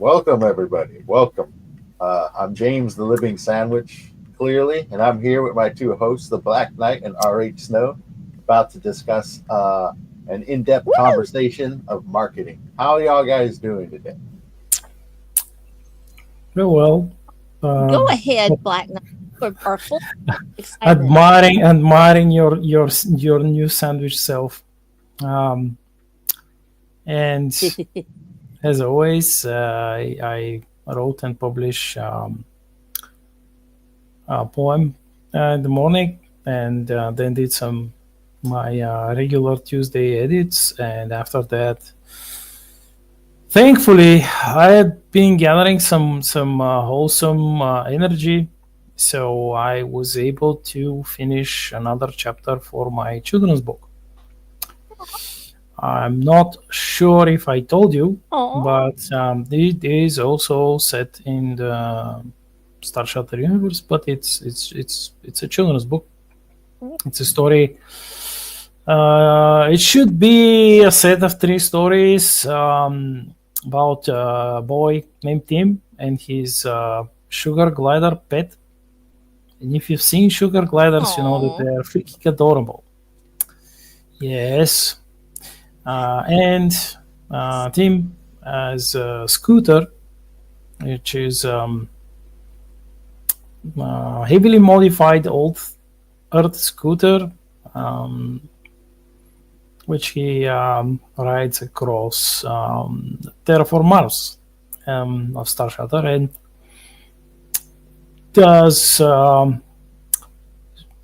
Welcome, everybody. Welcome. I'm James, the Living Sandwich, clearly, and I'm here with my two hosts, the Black Knight and R.H. Snow, about to discuss an in depth Woo! conversation of marketing. How are y'all guys doing today? Very well. Go Um, ahead, Black Knight. Are full of excitement. admiring your new sandwich self. Um, and as always, I wrote and published a poem in the morning, and then did some my regular Tuesday edits, and after that, thankfully, I had been gathering some wholesome energy, so I was able to finish another chapter for my children's book. I'm not sure if I told you, Oh, but it is also set in the Star Shutter universe, but it's a children's book. It's a story. It should be a set of three stories about a boy named Tim and his sugar glider pet. And if you've seen sugar gliders, you know that oh, they're freaking adorable. Yes. And Tim has a scooter, which is heavily modified old Earth scooter, um, which he rides across Terraform Mars of Star Shutter and does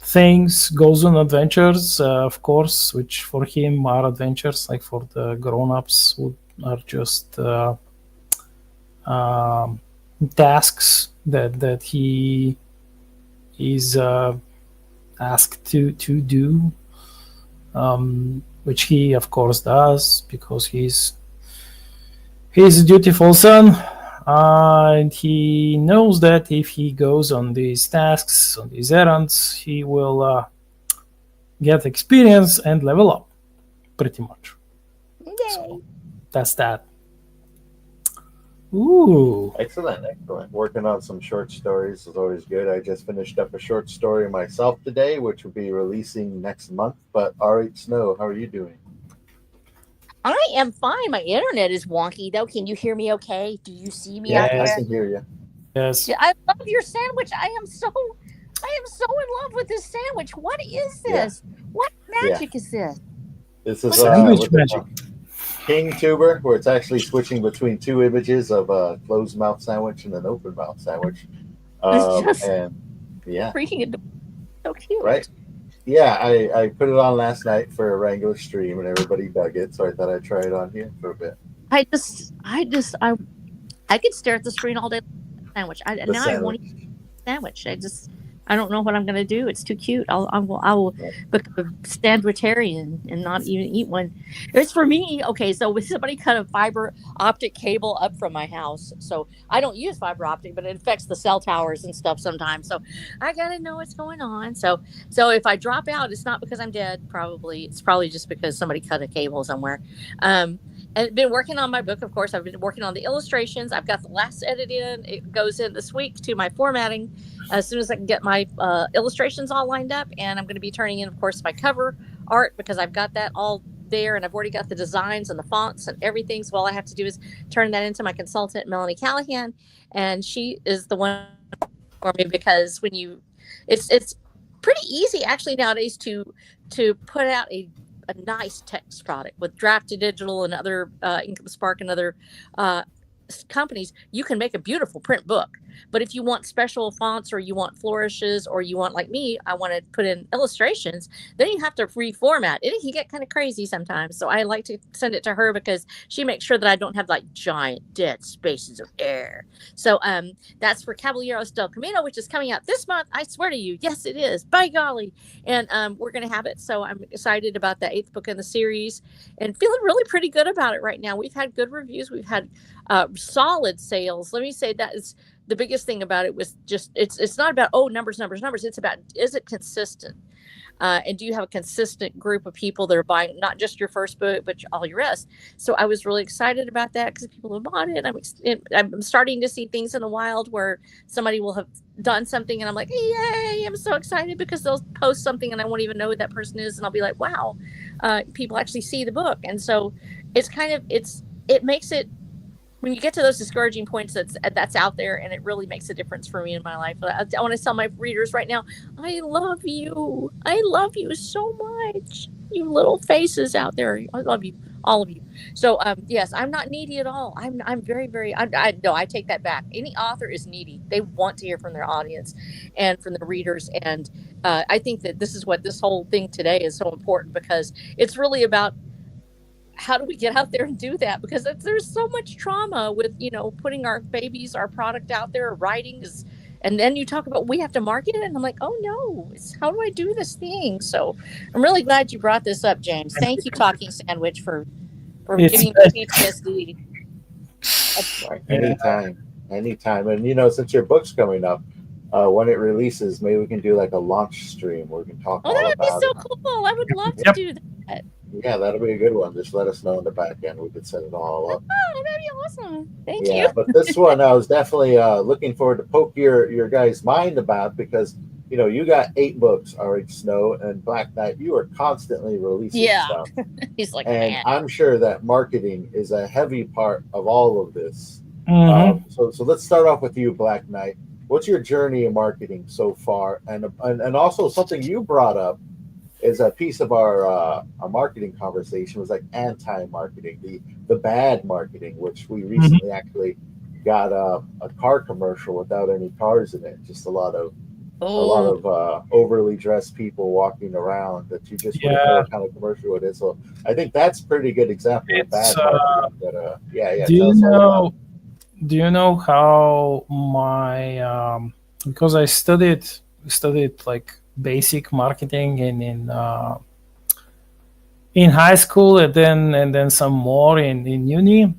things, goes on adventures, of course, which for him are adventures, like for the grown-ups who are just um, tasks that he is asked to do, which he of course does because he's a dutiful son, and he knows that if he goes on these tasks, on these errands, he will get experience and level up, pretty much. yay. So that's that. Ooh. Excellent, excellent. Working on some short stories is always good. I just finished up a short story myself today, which will be releasing next month. But R.H. Snow, how are you doing? I am fine. My internet is wonky though. Can you hear me okay? Do you see me out Yeah, I Yes. there? can hear you. Yes. Yeah, I love your sandwich. I am so in love with this sandwich. What is Yeah, this? What yeah. magic is this? This is What is Sandwich what they magic. call King Tuber, where it's actually switching between two images of a closed mouth sandwich and an open mouth sandwich. it's just And yeah, freaking adorable. So right. cute. Yeah, I put it on last night for a regular stream and everybody dug it, so I thought I'd try it on here for a bit. I could stare at the screen all day. Sandwich. The Now I want sandwich. to eat a sandwich. I don't know what I'm going to do. It's too cute. I will Right. become a sandwicharian and not even eat one. It's for me. Okay, so with somebody cut a fiber optic cable up from my house, so I don't use fiber optic, but it affects the cell towers and stuff sometimes. So I got to know what's going on. So if I drop out, it's not because I'm dead. Probably it's probably just because somebody cut a cable somewhere. Um, and been working on my book. Of course, I've been working on the illustrations. I've got the last edit in. It goes in this week to my formatting as soon as I can get my illustrations all lined up. And I'm going to be turning in, of course, my cover art because I've got that all there and I've already got the designs and the fonts and everything. So all I have to do is turn that into my consultant, Melanie Callahan. And she is the one for me because it's pretty easy actually nowadays to put out a nice text product with Drafted Digital and other Income Spark and other uh, companies. You can make a beautiful print book. But if you want special fonts or you want flourishes or you want, like me, I want to put in illustrations, then you have to reformat. It can get kind of crazy sometimes. So I like to send it to her because she makes sure that I don't have like giant dead spaces of air. So that's for Caballeros del Camino, which is coming out this month. I swear to you. Yes, it is. By golly. And we're going to have it. So I'm excited about the eighth book in the series and feeling really pretty good about it right now. We've had good reviews. We've had solid sales. Let me say that is the biggest thing about it was just it's not about numbers. It's about is it consistent. And do you have a consistent group of people that are buying not just your first book, but all your rest? So I was really excited about that because people have bought it. I'm starting to see things in the wild where somebody will have done something and I'm like, yay, I'm so excited because they'll post something and I won't even know who that person is. And I'll be like, wow, people actually see the book. And so it's kind of, it makes it, when you get to those discouraging points that's out there, and it really makes a difference for me in my life. I want to tell my readers right now, I love you so much, you little faces out there. I love you, all of you. So yes, I'm not needy at all. I'm very, very, no, I take that back. Any author is needy. They want to hear from their audience and from the readers. And I think that this is what this whole thing today is so important, because it's really about how do we get out there and do that? Because there's so much trauma with, putting our babies, our product out there, writing is, and then you talk about we have to market it. And I'm like, oh no, how do I do this thing? So I'm really glad you brought this up, James. Thank you, Talking Sandwich, for giving me PTSD. Right. Anytime. And, since your book's coming up, when it releases, maybe we can do like a launch stream where we can talk all about it. Oh, that would be so cool. I would love to do that. Yeah, that'll be a good one. Just let us know in the back end. We could set it all up. Oh, that'd be awesome. Thank you. Yeah, but this one I was definitely looking forward to poke your guys' mind about, because you got 8 books, R.H. Snow, and Black Knight. You are constantly releasing stuff. He's like, and man. I'm sure that marketing is a heavy part of all of this. Mm-hmm. So let's start off with you, Black Knight. What's your journey in marketing so far? And also something you brought up is a piece of our marketing conversation was like anti-marketing, the bad marketing, which we recently actually got a car commercial without any cars in it, just a lot of overly dressed people walking around that you just wouldn't know what kind of commercial it is. So I think that's a pretty good example of bad marketing. But do you know how my because I studied like basic marketing in high school, and then some more in uni.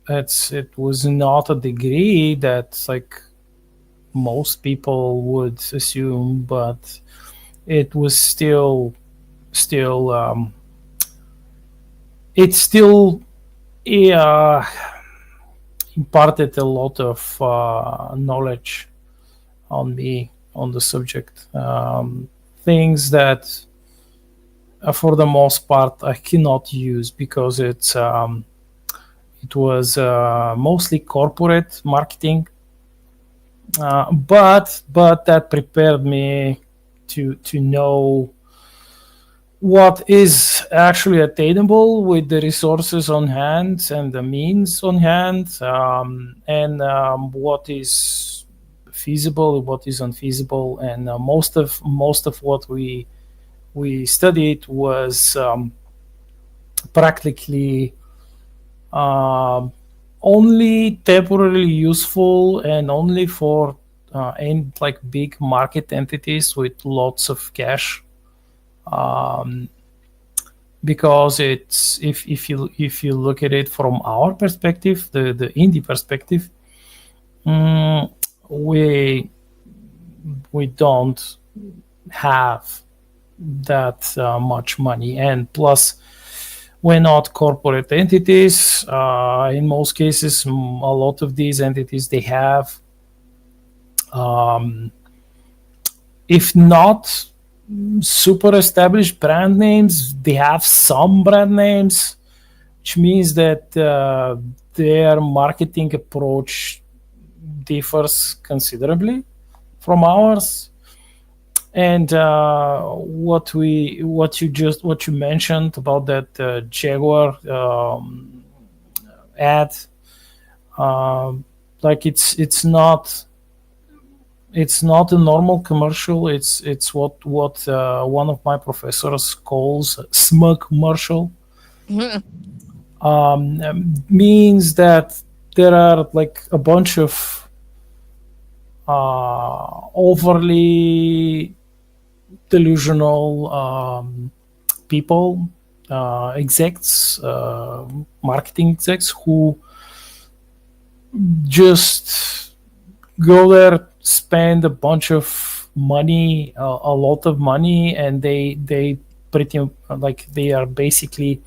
It was not a degree that like most people would assume, but it was still it still imparted a lot of knowledge on me on the subject, things that for the most part I cannot use because it was mostly corporate marketing, but that prepared me to know what is actually attainable with the resources on hand and the means on hand, and what is feasible, what is unfeasible. And most of what we studied was practically only temporarily useful and only for like big market entities with lots of cash, because it's if you look at it from our perspective, the indie perspective, we don't have that much money, and plus we're not corporate entities. In most cases, a lot of these entities, they have if not super established brand names, they have some brand names, which means that their marketing approach differs considerably from ours. And what you mentioned about that Jaguar ad, like it's not a normal commercial. It's what one of my professors calls smug commercial. Means that there are like a bunch of overly delusional people, execs, marketing execs, who just go there, spend a bunch of money, a lot of money, and they pretty like they are basically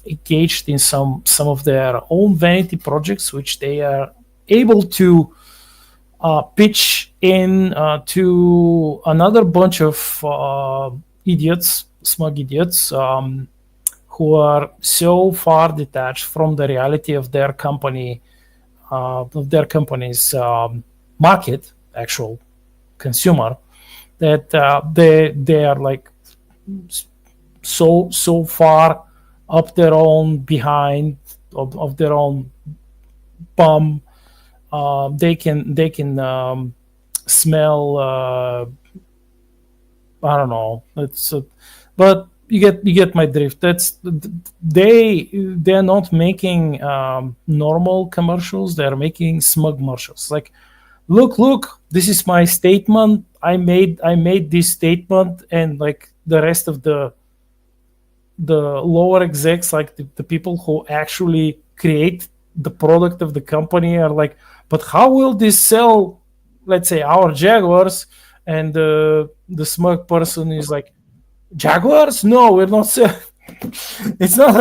engaged in some of their own vanity projects, which they are able to pitch in to another bunch of idiots, smug idiots, who are so far detached from the reality of their company, of their company's market, actual consumer, that they are like so far up their own behind of their own bum. They can smell. I don't know. It's but you get my drift. They're not making normal commercials. They're making smug commercials. Like, look, this is my statement. I made this statement, and like the rest of the lower execs, like the people who actually create the product of the company, are like, but how will this sell, let's say, our Jaguars? And the smug person is like, Jaguars? No, we're not selling. it's not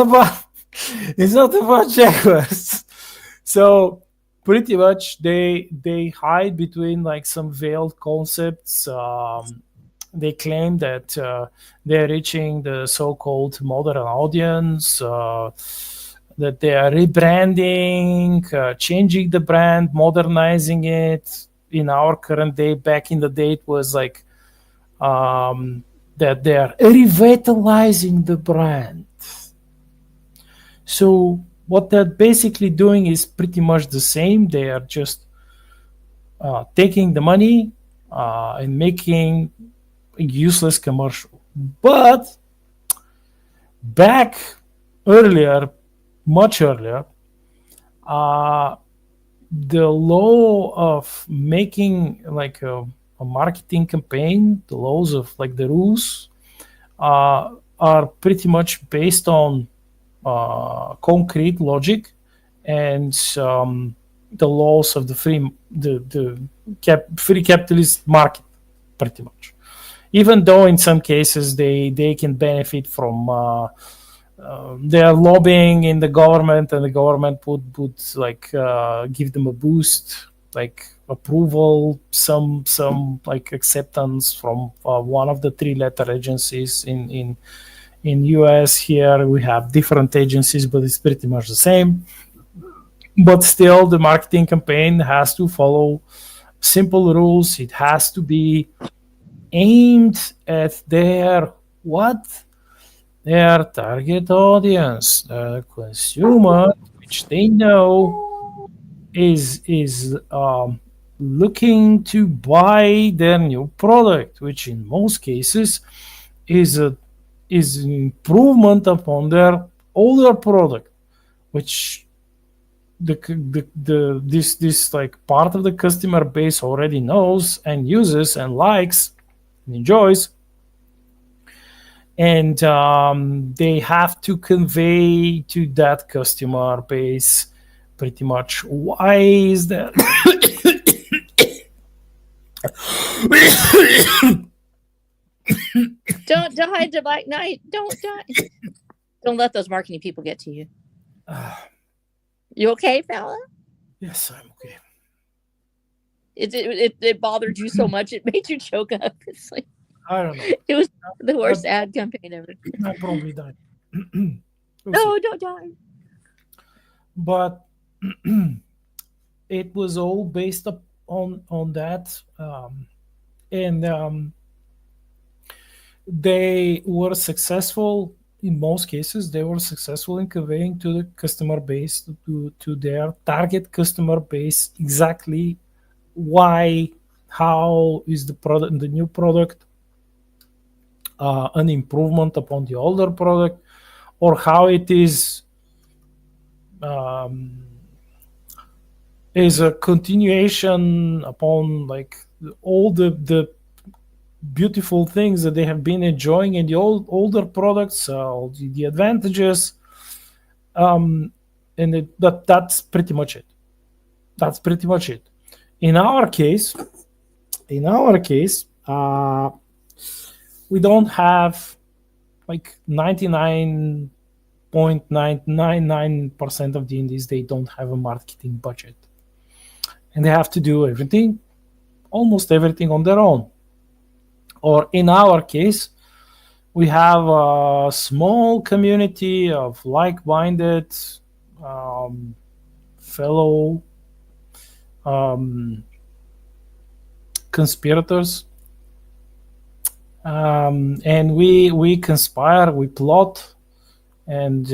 about Jaguars. So pretty much they hide between like some veiled concepts. They claim that they're reaching the so-called modern audience, that they are rebranding, changing the brand, modernizing it. In our current day, back in the day, it was like that they are revitalizing the brand. So what they're basically doing is pretty much the same. They are just taking the money and making a useless commercial. But back earlier, much earlier, the law of making like a marketing campaign, the laws of like the rules, are pretty much based on concrete logic and the laws of the free capitalist market, pretty much. Even though in some cases they can benefit from their lobbying in the government, and the government would like give them a boost, like approval, some like acceptance from one of the three-letter agencies in US. Here we have different agencies, but it's pretty much the same. But still, the marketing campaign has to follow simple rules. It has to be aimed at their their target audience, the consumer, which they know is looking to buy their new product, which in most cases is an improvement upon their older product, which this like part of the customer base already knows and uses and likes and enjoys. And they have to convey to that customer base pretty much why is that. Don't die to Black Knight. Don't die. Don't let those marketing people get to you. You okay, fella? Yes, I'm okay. It bothered you so much it made you choke up. It's like, I don't know. it was the worst ad campaign ever. I probably died. No, don't die. But it was all based up on that, and they were successful in most cases. They were successful in conveying to the customer base, to their target customer base, exactly why, how is the product, the new product, an improvement upon the older product, or how it is a continuation upon like all the beautiful things that they have been enjoying in the older products, all the advantages, and that's pretty much it. That's pretty much it. In our case, Uh, we don't have like 99.999% of the indies, they don't have a marketing budget. And they have to do everything, almost everything on their own. Or in our case, we have a small community of like-minded fellow conspirators, and we conspire, we plot, and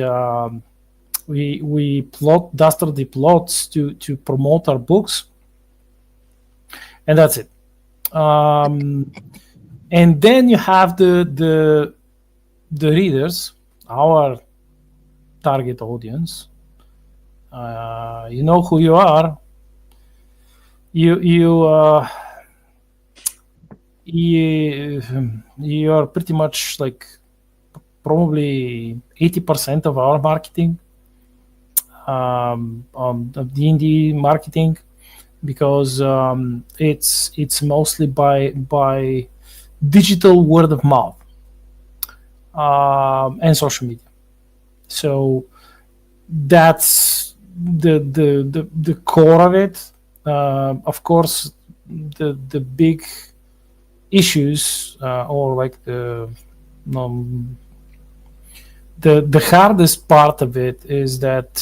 we plot dastardly plots to promote our books, and that's it. And then you have the readers, our target audience. You know who you are. You are pretty much like probably 80% of our marketing, of the indie marketing, because it's mostly by digital word of mouth and social media. So that's the core of it. Of course, the big issues, or like the hardest part of it is that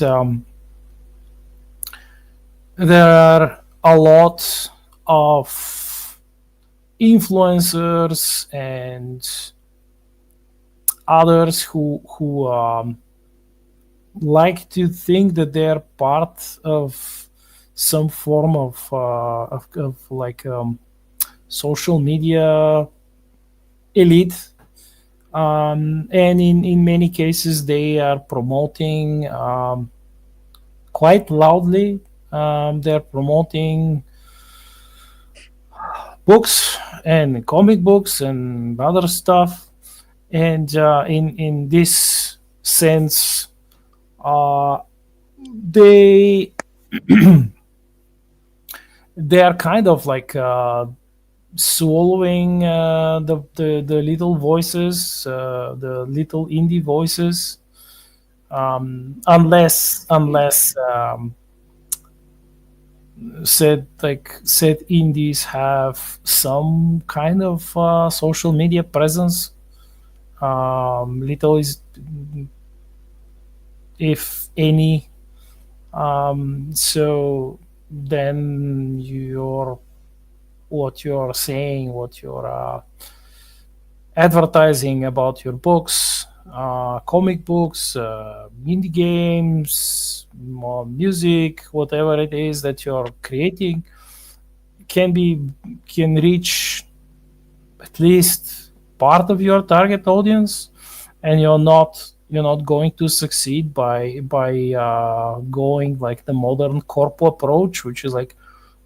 there are a lot of influencers and others who like to think that they're part of some form of like social media elite, and in many cases they are promoting quite loudly. They're promoting books and comic books and other stuff, and in this sense, they they are kind of like swallowing the little voices, the little indie voices, unless said indies have some kind of social media presence. Little is, if any. So then what you're saying, what you're advertising about your books, comic books, indie games, music, whatever it is that you're creating, can reach at least part of your target audience, and you're not going to succeed by going like the modern corpo approach, which is like,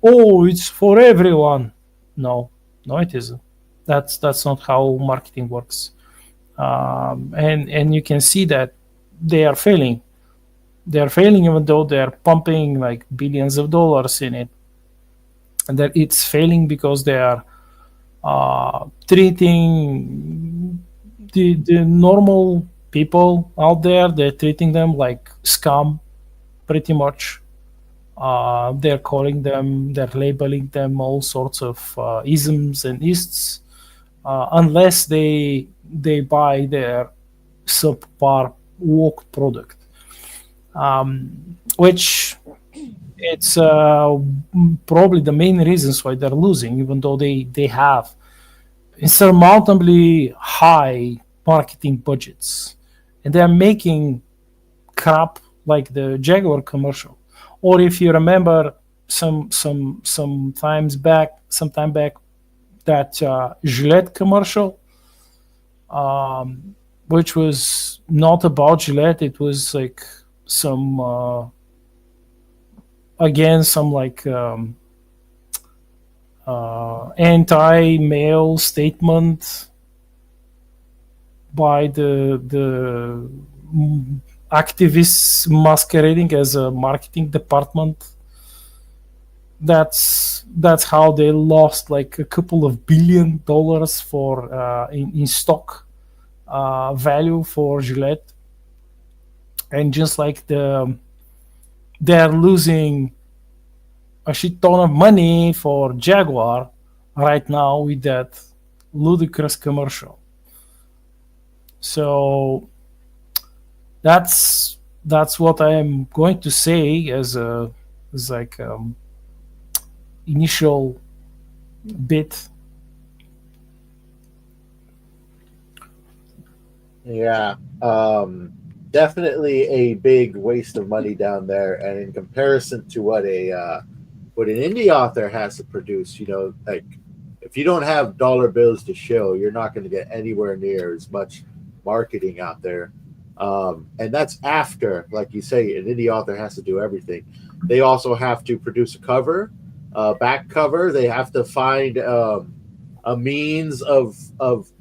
oh, it's for everyone. No, it isn't. That's not how marketing works. And you can see that they are failing. They are failing, even though they are pumping like billions of dollars in it. And that it's failing because they are treating the normal people out there. They're treating them like scum, pretty much. They're labeling them all sorts of isms and ists, unless they buy their subpar woke product, which it's probably the main reasons why they're losing, even though they have insurmountably high marketing budgets, and they're making crap like the Jaguar commercial. Or if you remember some time back, that Gillette commercial, which was not about Gillette. It was like some like anti-male statement by the activists masquerading as a marketing department. that's how they lost like a couple of $1 billion for in stock value for Gillette, and just like they're losing a shit ton of money for Jaguar right now with that ludicrous commercial. So that's what I am going to say as like initial bit. Yeah, definitely a big waste of money down there. And in comparison to what what an indie author has to produce, like if you don't have dollar bills to show, you're not going to get anywhere near as much marketing out there. And that's after, like you say, an indie author has to do everything. They also have to produce a cover, back cover. They have to find a means of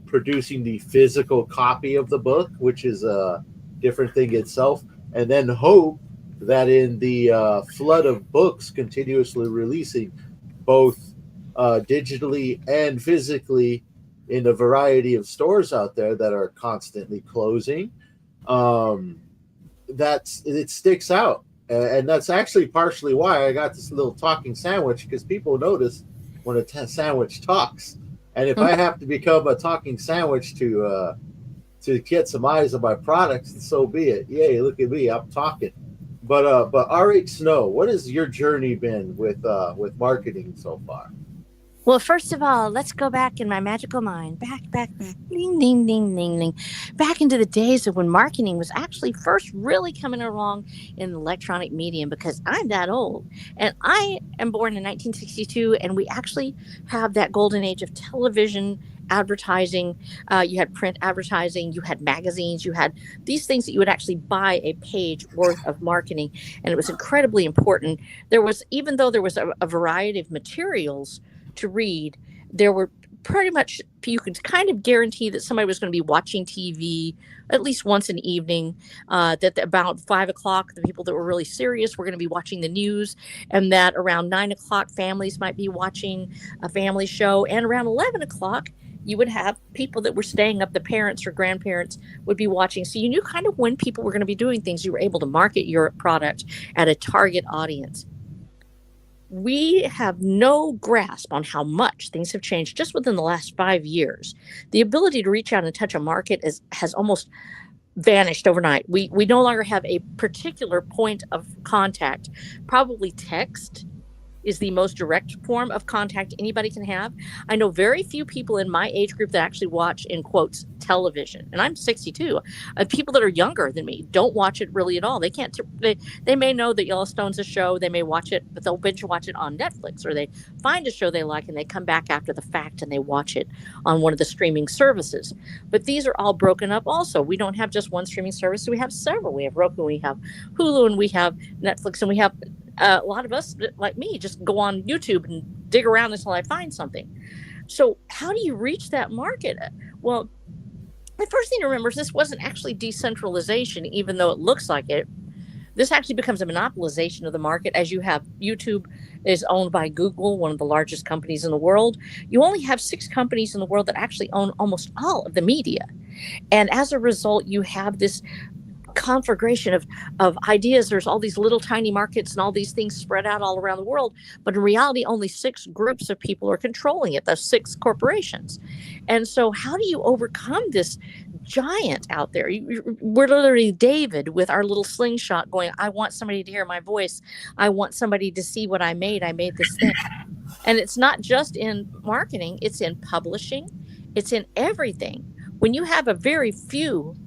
producing the physical copy of the book, which is a different thing itself, and then hope that in the flood of books continuously releasing, both digitally and physically, in a variety of stores out there that are constantly closing, it sticks out. And that's actually partially why I got this little talking sandwich, because people notice when a sandwich talks. And if I have to become a talking sandwich to get some eyes on my products, and so be it. Yay, look at me, I'm talking. But R.H. Snow, what has your journey been with marketing so far? Well, first of all, let's go back in my magical mind. Back, ding, ding, ding, ding, ding. Back into the days of when marketing was actually first really coming along in the electronic medium, because I'm that old. And I am born in 1962, and we actually have that golden age of television advertising. You had print advertising, you had magazines, you had these things that you would actually buy a page worth of marketing. And it was incredibly important. Even though there was a variety of materials to read, there were pretty much, you could kind of guarantee that somebody was going to be watching TV at least once an evening, that about 5 o'clock, the people that were really serious were going to be watching the news, and that around 9 o'clock, families might be watching a family show, and around 11 o'clock, you would have people that were staying up, the parents or grandparents would be watching. So you knew kind of when people were going to be doing things. You were able to market your product at a target audience. We have no grasp on how much things have changed just within the last 5 years. The ability to reach out and touch a market has almost vanished overnight. We no longer have a particular point of contact. Probably text is the most direct form of contact anybody can have. I know very few people in my age group that actually watch, in quotes, television. And I'm 62. People that are younger than me don't watch it really at all. They can't. They may know that Yellowstone's a show. They may watch it, but they'll binge watch it on Netflix, or they find a show they like and they come back after the fact and they watch it on one of the streaming services. But these are all broken up also. We don't have just one streaming service. We have several. We have Roku, we have Hulu, and we have Netflix, and we have a lot of us, like me, just go on YouTube and dig around until I find something. So how do you reach that market? Well, the first thing to remember is this wasn't actually decentralization, even though it looks like it. This actually becomes a monopolization of the market, as you have YouTube is owned by Google, one of the largest companies in the world. You only have 6 companies in the world that actually own almost all of the media. And as a result, you have this conflagration of ideas. There's all these little tiny markets and all these things spread out all around the world, but in reality only 6 groups of people are controlling it, those 6 corporations. And so how do you overcome this giant out there? We're literally David with our little slingshot going, I want somebody to hear my voice, I want somebody to see what I made this thing. And it's not just in marketing, it's in publishing, it's in everything. When you have a very few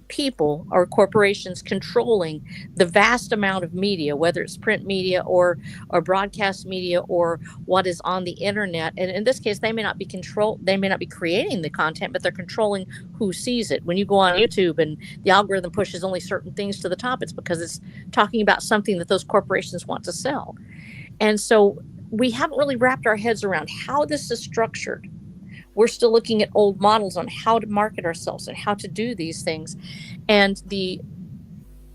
people or corporations controlling the vast amount of media, whether it's print media or broadcast media or what is on the internet, and in this case they may not be creating the content, but they're controlling who sees it. When you go on YouTube and the algorithm pushes only certain things to the top, it's because it's talking about something that those corporations want to sell. And so we haven't really wrapped our heads around how this is structured. We're still looking at old models on how to market ourselves and how to do these things. And the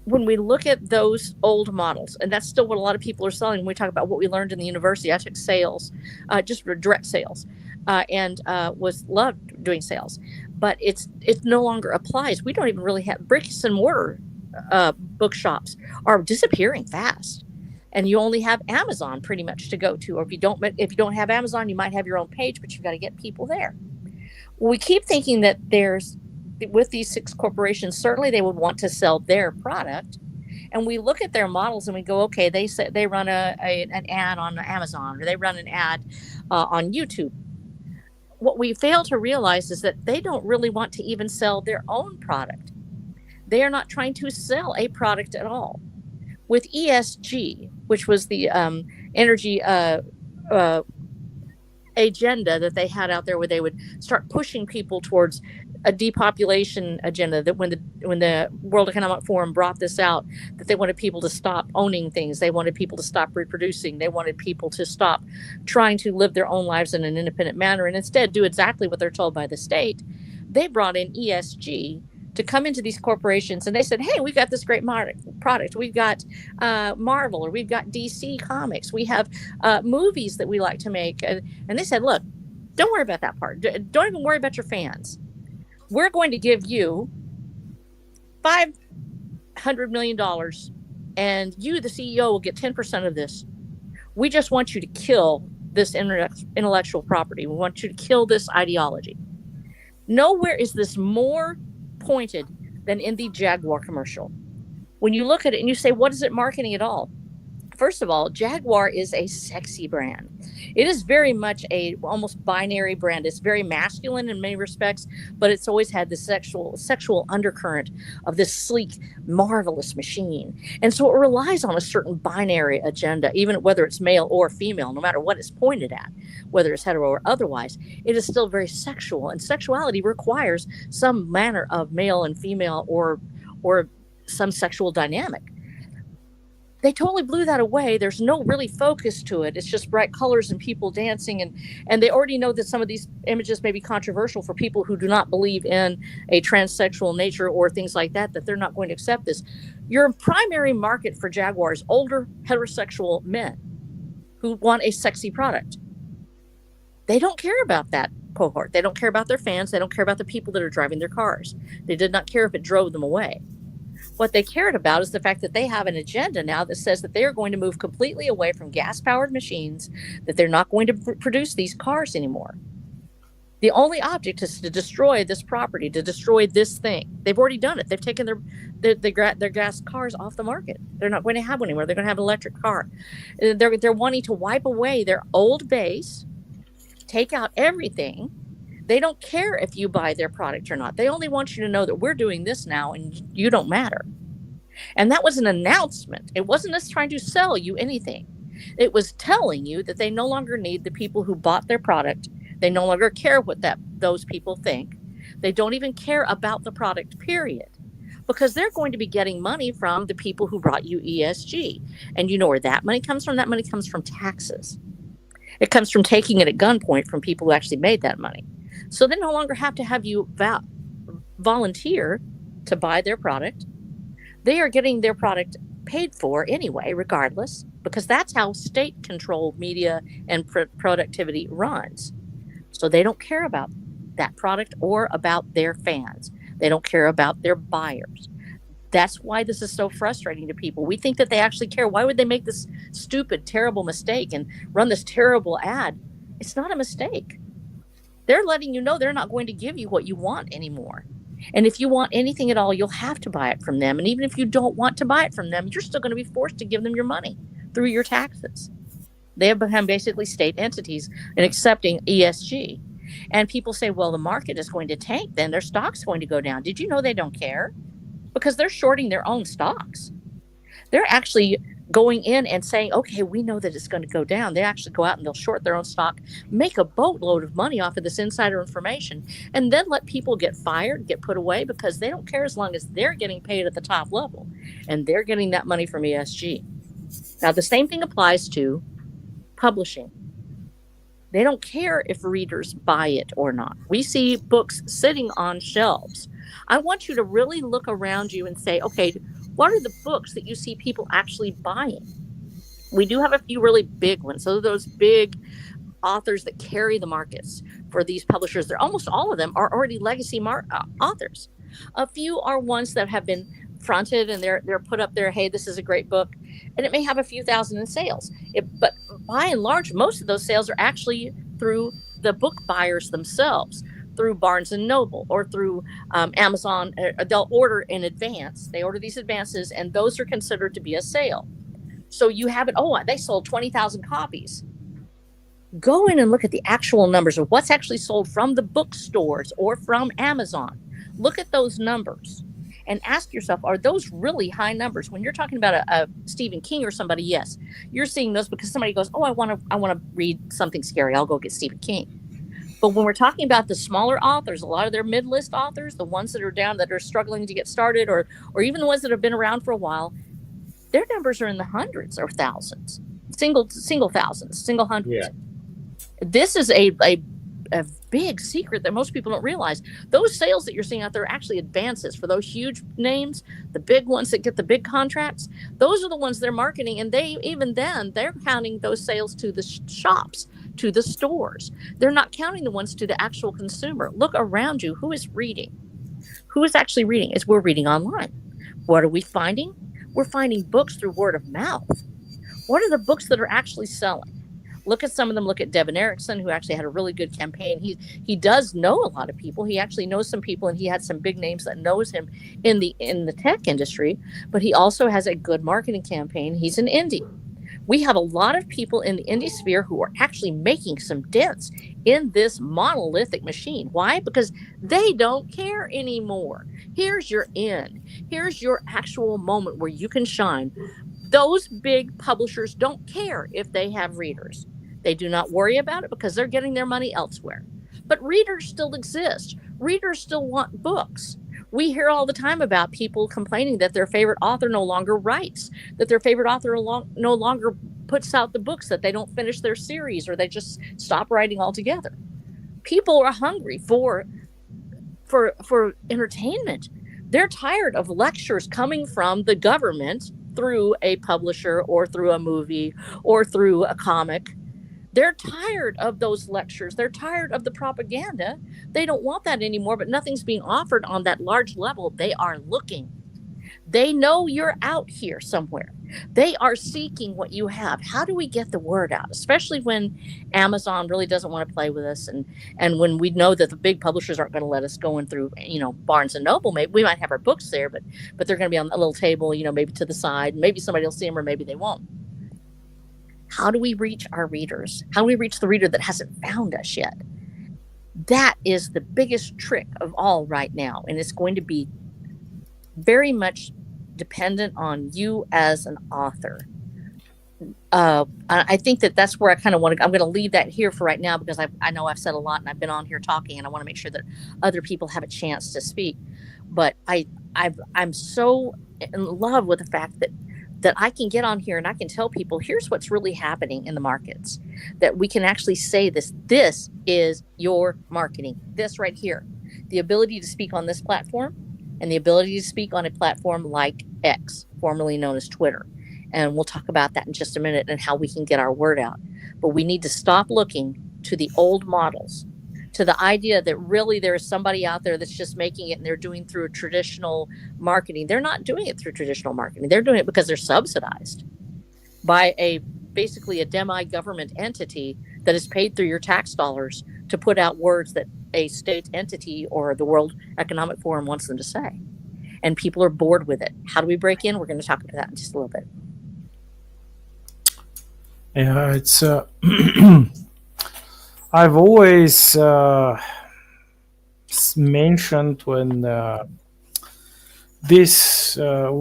when we look at those old models, and that's still what a lot of people are selling. When we talk about what we learned in the university, I took sales, just direct sales, and was loved doing sales, but it no longer applies. We don't even really have bricks and mortar bookshops are disappearing fast, and you only have Amazon pretty much to go to. Or if you don't have Amazon, you might have your own page, but you've got to get people there. We keep thinking that with these 6 corporations, certainly they would want to sell their product. And we look at their models and we go, okay, they say they run an ad on Amazon, or they run an ad on YouTube. What we fail to realize is that they don't really want to even sell their own product. They are not trying to sell a product at all. With ESG, which was the energy agenda that they had out there, where they would start pushing people towards a depopulation agenda, that when the World Economic Forum brought this out, that they wanted people to stop owning things, they wanted people to stop reproducing, they wanted people to stop trying to live their own lives in an independent manner and instead do exactly what they're told by the state. They brought in ESG to come into these corporations, and they said, hey, we've got this great product. We've got Marvel, or we've got DC Comics. We have movies that we like to make. And they said, look, don't worry about that part. Don't even worry about your fans. We're going to give you $500 million, and you, the CEO, will get 10% of this. We just want you to kill this intellectual property. We want you to kill this ideology. Nowhere is this more pointed than in the Jaguar commercial. When you look at it and you say, what is it marketing at all? First of all, Jaguar is a sexy brand. It is very much a almost binary brand. It's very masculine in many respects, but it's always had this sexual undercurrent of this sleek, marvelous machine. And so it relies on a certain binary agenda, even whether it's male or female, no matter what it's pointed at, whether it's hetero or otherwise. It is still very sexual, and sexuality requires some manner of male and female or some sexual dynamic. They totally blew that away. There's no really focus to it. It's just bright colors and people dancing. And they already know that some of these images may be controversial for people who do not believe in a transsexual nature or things like that they're not going to accept this. Your primary market for Jaguar is older heterosexual men who want a sexy product. They don't care about that cohort. They don't care about their fans. They don't care about the people that are driving their cars. They did not care if it drove them away. What they cared about is the fact that they have an agenda now that says that they are going to move completely away from gas-powered machines, that they're not going to produce these cars anymore. The only object is to destroy this property, to destroy this thing. They've already done it. They've taken their gas cars off the market. They're not going to have one anymore. They're going to have an electric car. They're wanting to wipe away their old base, take out everything. They don't care if you buy their product or not. They only want you to know that we're doing this now and you don't matter. And that was an announcement. It wasn't us trying to sell you anything. It was telling you that they no longer need the people who bought their product. They no longer care what those people think. They don't even care about the product, period. Because they're going to be getting money from the people who brought you ESG. And you know where that money comes from? That money comes from taxes. It comes from taking it at gunpoint from people who actually made that money. So they no longer have to have you volunteer to buy their product. They are getting their product paid for anyway, regardless, because that's how state-controlled media and productivity runs. So they don't care about that product or about their fans. They don't care about their buyers. That's why this is so frustrating to people. We think that they actually care. Why would they make this stupid, terrible mistake and run this terrible ad? It's not a mistake. They're letting you know they're not going to give you what you want anymore. And if you want anything at all, you'll have to buy it from them. And even if you don't want to buy it from them, you're still going to be forced to give them your money through your taxes. They have become basically state entities in accepting ESG. And people say, well, the market is going to tank, then their stock's going to go down. Did you know they don't care? Because they're shorting their own stocks. They're actually going in and saying, okay, we know that it's going to go down. They actually go out and they'll short their own stock, make a boatload of money off of this insider information, and then let people get fired, get put away, because they don't care as long as they're getting paid at the top level and they're getting that money from ESG. Now, the same thing applies to publishing. They don't care if readers buy it or not. We see books sitting on shelves. I want you to really look around you and say, okay, What are the books that you see people actually buying? We do have a few really big ones. So those big authors that carry the markets for these publishers, they're almost all of them are already legacy authors. A few are ones that have been fronted and they're put up there, hey, this is a great book, and it may have a few thousand in sales. But by and large, most of those sales are actually through the book buyers themselves, through Barnes and Noble or through Amazon. They'll order in advance. They order these advances, and those are considered to be a sale. So you have it. Oh, they sold 20,000 copies. Go in and look at the actual numbers of what's actually sold from the bookstores or from Amazon. Look at those numbers and ask yourself, are those really high numbers? When you're talking about a Stephen King or somebody, yes, you're seeing those because somebody goes, oh, I want to read something scary. I'll go get Stephen King. But when we're talking about the smaller authors, a lot of their mid-list authors, the ones that are down, that are struggling to get started, or even the ones that have been around for a while, their numbers are in the hundreds or thousands, single thousands, single hundreds. Yeah. This is a big secret that most people don't realize. Those sales that you're seeing out there are actually advances for those huge names, the big ones that get the big contracts. Those are the ones they're marketing, and they're counting those sales to the shops, to the stores. They're not counting the ones to the actual consumer. Look around you. Who is reading? Who is actually reading? We're reading online. What are we finding? We're finding books through word of mouth. What are the books that are actually selling? Look at some of them. Look at Devin Erickson, who actually had a really good campaign. He does know a lot of people. He actually knows some people, and he had some big names that knows him in the tech industry. But he also has a good marketing campaign. He's an indie. We have a lot of people in the indie sphere who are actually making some dents in this monolithic machine. Why? Because they don't care anymore. Here's your in. Here's your actual moment where you can shine. Those big publishers don't care if they have readers. They do not worry about it because they're getting their money elsewhere. But readers still exist. Readers still want books. We hear all the time about people complaining that their favorite author no longer writes, that their favorite author no longer puts out the books, that they don't finish their series, or they just stop writing altogether. People are hungry for entertainment. They're tired of lectures coming from the government through a publisher or through a movie or through a comic. They're tired of those lectures. They're tired of the propaganda. They don't want that anymore, but nothing's being offered on that large level. They are looking. They know you're out here somewhere. They are seeking what you have. How do we get the word out? Especially when Amazon really doesn't want to play with us, and when we know that the big publishers aren't going to let us go in through, Barnes and Noble. Maybe we might have our books there, but they're going to be on a little table, maybe to the side. Maybe somebody will see them, or maybe they won't. How do we reach our readers? How do we reach the reader that hasn't found us yet? That is the biggest trick of all right now, and it's going to be very much dependent on you as an author. I think that's where I kind of want to. I'm going to leave that here for right now because I know I've said a lot and I've been on here talking, and I want to make sure that other people have a chance to speak. But I'm so in love with the fact that I can get on here and I can tell people, here's what's really happening in the markets, that we can actually say this is your marketing, this right here, the ability to speak on this platform and the ability to speak on a platform like X, formerly known as Twitter. And we'll talk about that in just a minute and how we can get our word out. But we need to stop looking to the old models, to the idea that really there is somebody out there that's just making it and they're doing through a traditional marketing. They're not doing it through traditional marketing. They're doing it because they're subsidized by basically a demi-government entity that is paid through your tax dollars to put out words that a state entity or the World Economic Forum wants them to say. And people are bored with it. How do we break in? We're going to talk about that in just a little bit. Yeah, it's I've always mentioned when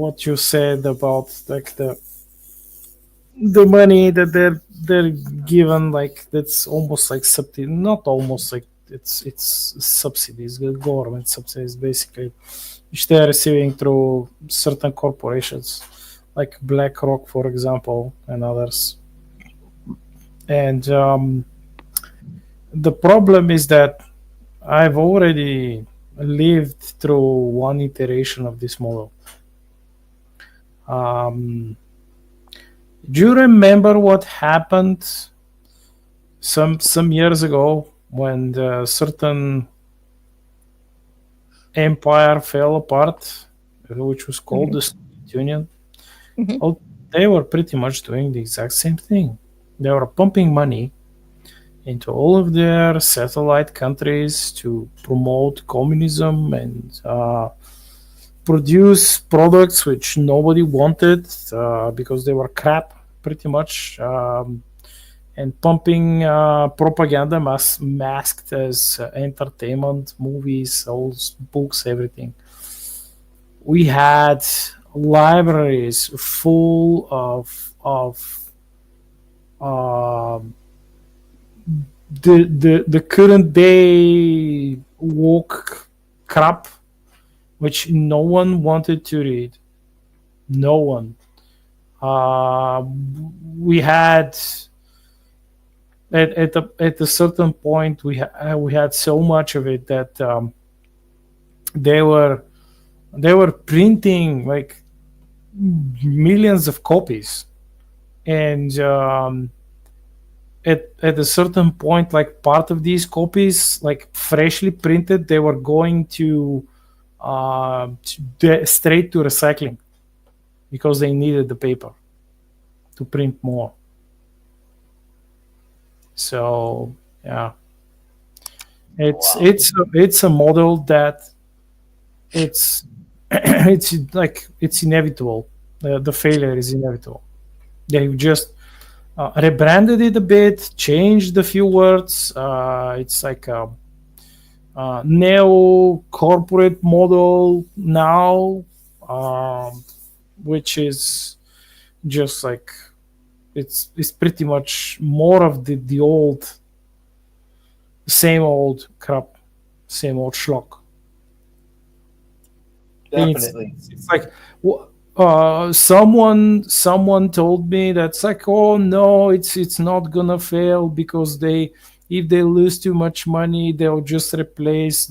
what you said about like the money that they're given, like that's almost like subsidy, not almost like it's subsidies, government subsidies basically, which they are receiving through certain corporations like BlackRock, for example, and others. And the problem is that I've already lived through one iteration of this model. Um, do you remember what happened some years ago when the certain empire fell apart, which was called Mhm. the Soviet Union? Mhm. Well, they were pretty much doing the exact same thing. They were pumping money into all of their satellite countries to promote communism and produce products which nobody wanted because they were crap, pretty much, and pumping propaganda masked as entertainment, movies, all books, everything. We had libraries full of um the current day woke crap which no one wanted to read. No one. Uh, we had at a certain point we had so much of it that they were they were printing like millions of copies, and at a certain point, like part of these copies, like freshly printed, they were going straight to recycling because they needed the paper to print more. So yeah, Wow. it's a model that it's it's like it's inevitable. The failure is inevitable. They've just rebranded it a bit, changed a few words. It's like a neo corporate model now, which is just like it's pretty much more of the old, same old crap, same old schlock. Definitely. It's like someone told me that's like, oh no, it's not gonna fail because they if they lose too much money they'll just uh, replace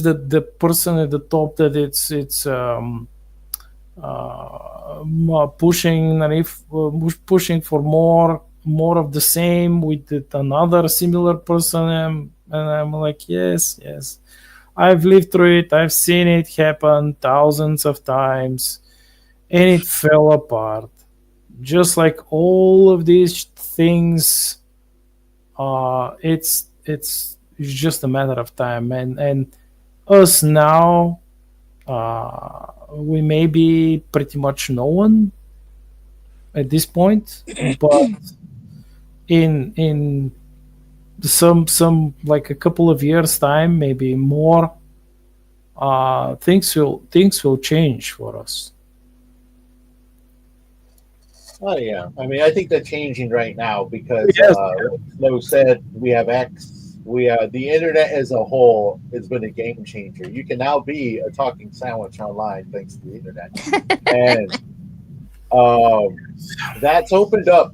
the person at the top that pushing, and if pushing for more of the same with another similar person, and I'm like, yes, I've lived through it. I've seen it happen thousands of times, and it fell apart. Just like all of these things, it's just a matter of time. And us now, we may be pretty much no one at this point, but in some like a couple of years time, maybe more, things will change for us. Oh yeah. I mean, I think they're changing right now because, Yes. like Flo said, we have X. The internet as a whole has been a game changer. You can now be a talking sandwich online thanks to the internet, and um, that's opened up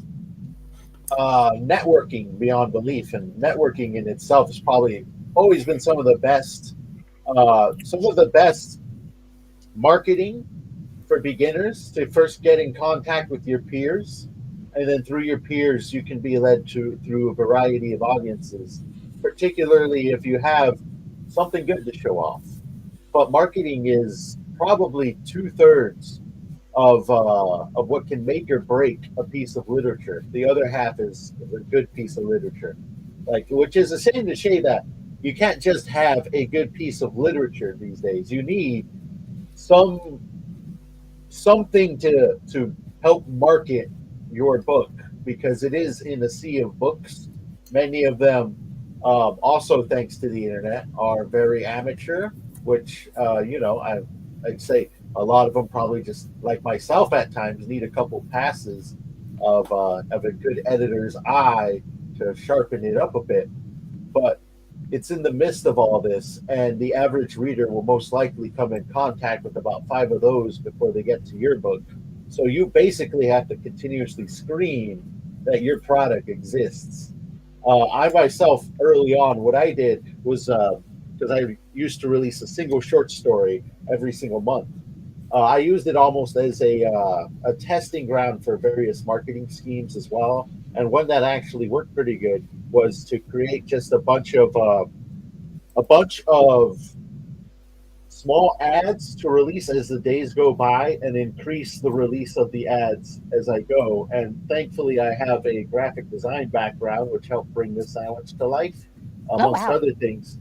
networking beyond belief. And networking in itself has probably always been some of the best marketing for beginners to first get in contact with your peers, and then through your peers you can be led to through a variety of audiences, particularly if you have something good to show off. But marketing is probably two-thirds of what can make or break a piece of literature. The other half is a good piece of literature, like, which is a shame to say that you can't just have a good piece of literature these days. You need some something to help market your book, because it is in a sea of books. Many of them, also thanks to the internet, are very amateur, which I'd say a lot of them probably just like myself at times need a couple passes of a good editor's eye to sharpen it up a bit. But it's in the midst of all this, and the average reader will most likely come in contact with about five of those before they get to your book. So you basically have to continuously scream that your product exists. I myself, early on, what I did was because I used to release a single short story every single month. I used it almost as a testing ground for various marketing schemes as well. And one that actually worked pretty good was to create just a bunch of small ads to release as the days go by and increase the release of the ads as I go. And thankfully, I have a graphic design background, which helped bring this sandwich to life, Oh amongst wow. other things.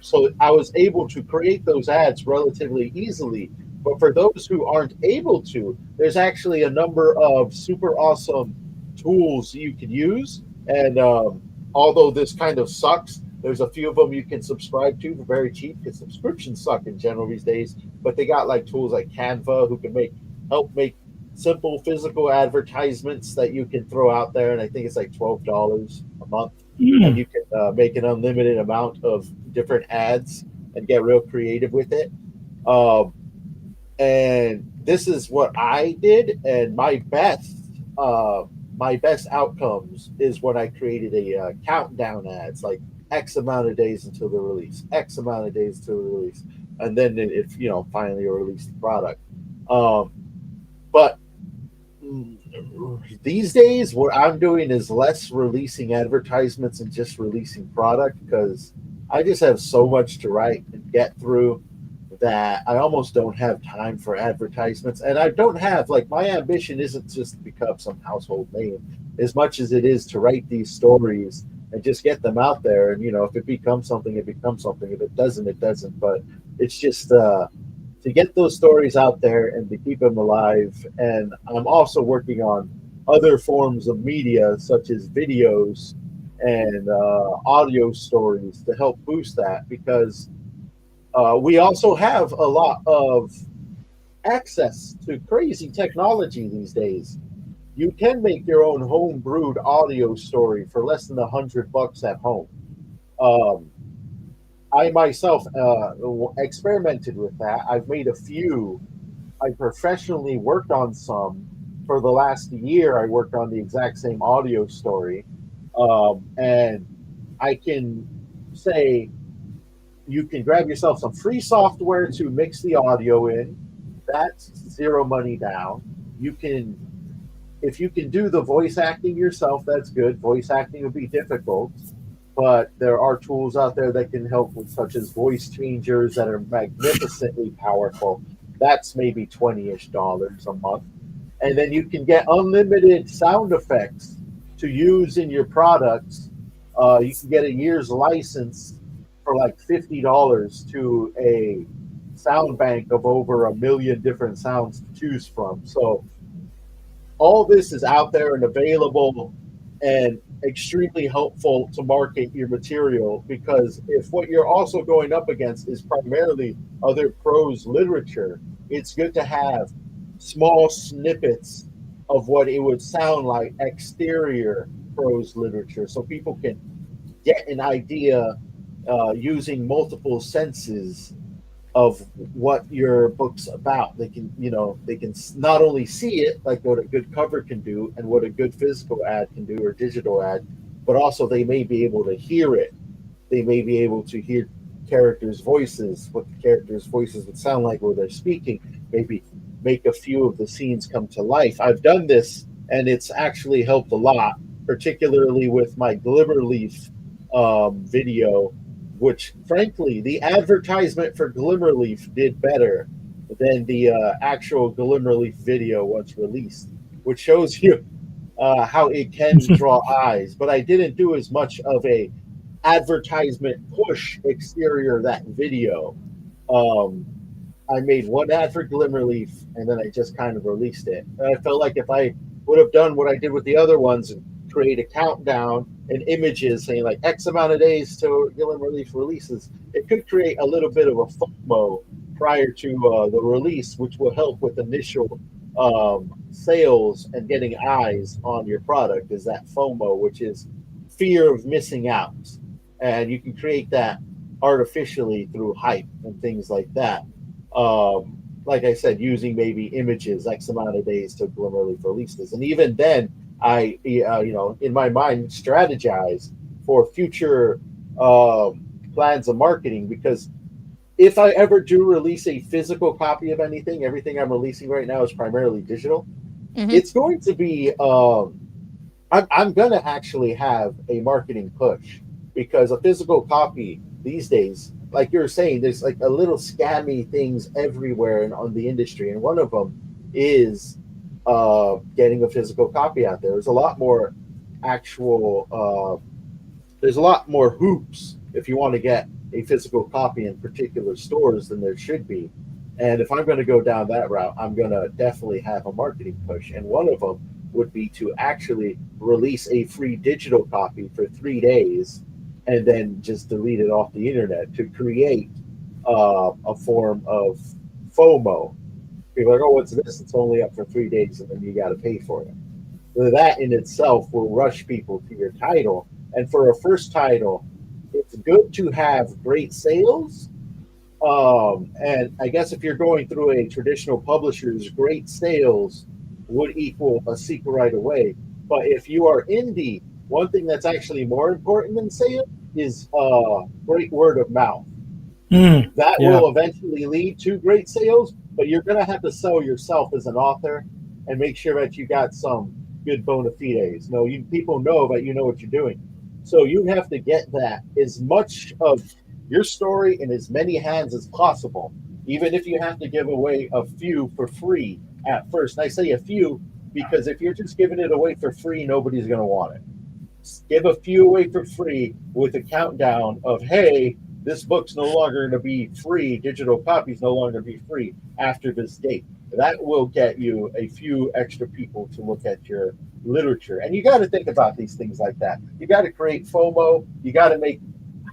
So I was able to create those ads relatively easily. But for those who aren't able to, there's actually a number of super awesome tools you can use. And although this kind of sucks, there's a few of them you can subscribe to for very cheap because subscriptions suck in general these days. But they got like tools like Canva who can help make simple physical advertisements that you can throw out there, and I think it's like $12 a month, and Mm. you can make an unlimited amount of different ads and get real creative with it. Um, and this is what I did, and my best outcomes is when I created a countdown ads, like X amount of days until the release, X amount of days until the release, and then if finally release the product. Um, but these days, what I'm doing is less releasing advertisements and just releasing product because I just have so much to write and get through that I almost don't have time for advertisements. And I don't have, like, my ambition isn't just to become some household name as much as it is to write these stories and just get them out there. And, if it becomes something, it becomes something. If it doesn't, it doesn't. But it's just to get those stories out there and to keep them alive. And I'm also working on other forms of media, such as videos and audio stories to help boost that because we also have a lot of access to crazy technology these days. You can make your own home brewed audio story for less than $100 at home. Um, I myself experimented with that. I've made a few. I professionally worked on some. For the last year, I worked on the exact same audio story. And I can say you can grab yourself some free software to mix the audio in. That's zero money down. You can, if you can do the voice acting yourself, that's good. Voice acting will be difficult, but there are tools out there that can help with such as voice changers that are magnificently powerful. That's maybe 20-ish dollars a month. And then you can get unlimited sound effects to use in your products. You can get a year's license for like $50 to a sound bank of over 1 million different sounds to choose from. So all this is out there and available and extremely helpful to market your material because if what you're also going up against is primarily other prose literature, it's good to have small snippets of what it would sound like exterior prose literature so people can get an idea using multiple senses of what your book's about. They can not only see it, like what a good cover can do and what a good physical ad can do or digital ad, but also they may be able to hear it. They may be able to hear characters' voices, what the characters' voices would sound like where they're speaking, maybe make a few of the scenes come to life. I've done this and it's actually helped a lot, particularly with my Glimmerleaf video, which frankly, the advertisement for Glimmerleaf did better than the actual Glimmerleaf video once released, which shows you how it can draw eyes. But I didn't do as much of a advertisement push exterior of that video. Um, I made one ad for Glimmerleaf and then I just kind of released it. And I felt like if I would have done what I did with the other ones and create a countdown and images saying like X amount of days till Glimmerleaf releases, it could create a little bit of a FOMO prior to the release, which will help with initial sales and getting eyes on your product. Is that FOMO, which is fear of missing out. And you can create that artificially through hype and things like that. Like I said, using maybe images X amount of days to Glimmerleaf releases, and even then, in my mind, strategize for future plans of marketing, because if I ever do release a physical copy of anything, everything I'm releasing right now is primarily digital. Mhm. It's going to be I'm going to actually have a marketing push, because a physical copy these days, like you're saying, there's like a little scammy things everywhere on the industry, and one of them is getting a physical copy out there. There's a lot more actual there's a lot more hoops if you want to get a physical copy in particular stores than there should be. And if I'm going to go down that route, I'm going to definitely have a marketing push. And one of them would be to actually release a free digital copy for 3 days and then just delete it off the internet to create a form of FOMO. People are like, oh, what's this? It's only up for 3 days and then you got to pay for it. So that in itself will rush people to your title. And for a first title, it's good to have great sales. And I guess if you're going through a traditional publisher's, great sales would equal a sequel right away. But if you are indie, one thing that's actually more important than sales is great word of mouth. That Yeah. will eventually lead to great sales, but you're going to have to sell yourself as an author and make sure that you got some good bona fides. No, people know that you know what you're doing. So you have to get that as much of your story in as many hands as possible, even if you have to give away a few for free at first. And I say a few because if you're just giving it away for free, nobody's going to want it. Give a few away for free with a countdown of, hey, this book's no longer going to be free. Digital copies no longer be free after this date. That will get you a few extra people to look at your literature. And you got to think about these things like that. You got to create FOMO. You got to make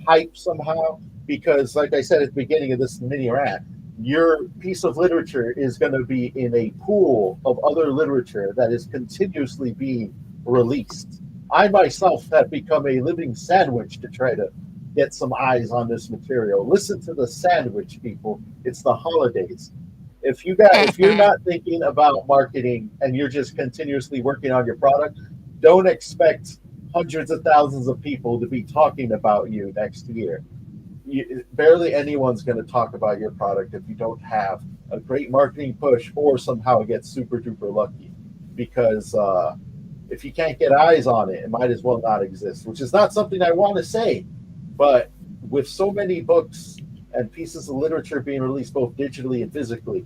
hype somehow, because like I said at the beginning of this mini rant, your piece of literature is going to be in a pool of other literature that is continuously being released. I myself have become a living sandwich to try to get some eyes on this material. Listen to the sandwich, people. It's the holidays. If you're not thinking about marketing and you're just continuously working on your product, don't expect hundreds of thousands of people to be talking about you next year. Barely anyone's going to talk about your product if you don't have a great marketing push or somehow get super duper lucky. Because if you can't get eyes on it, it might as well not exist, which is not something I want to say. But with so many books and pieces of literature being released both digitally and physically,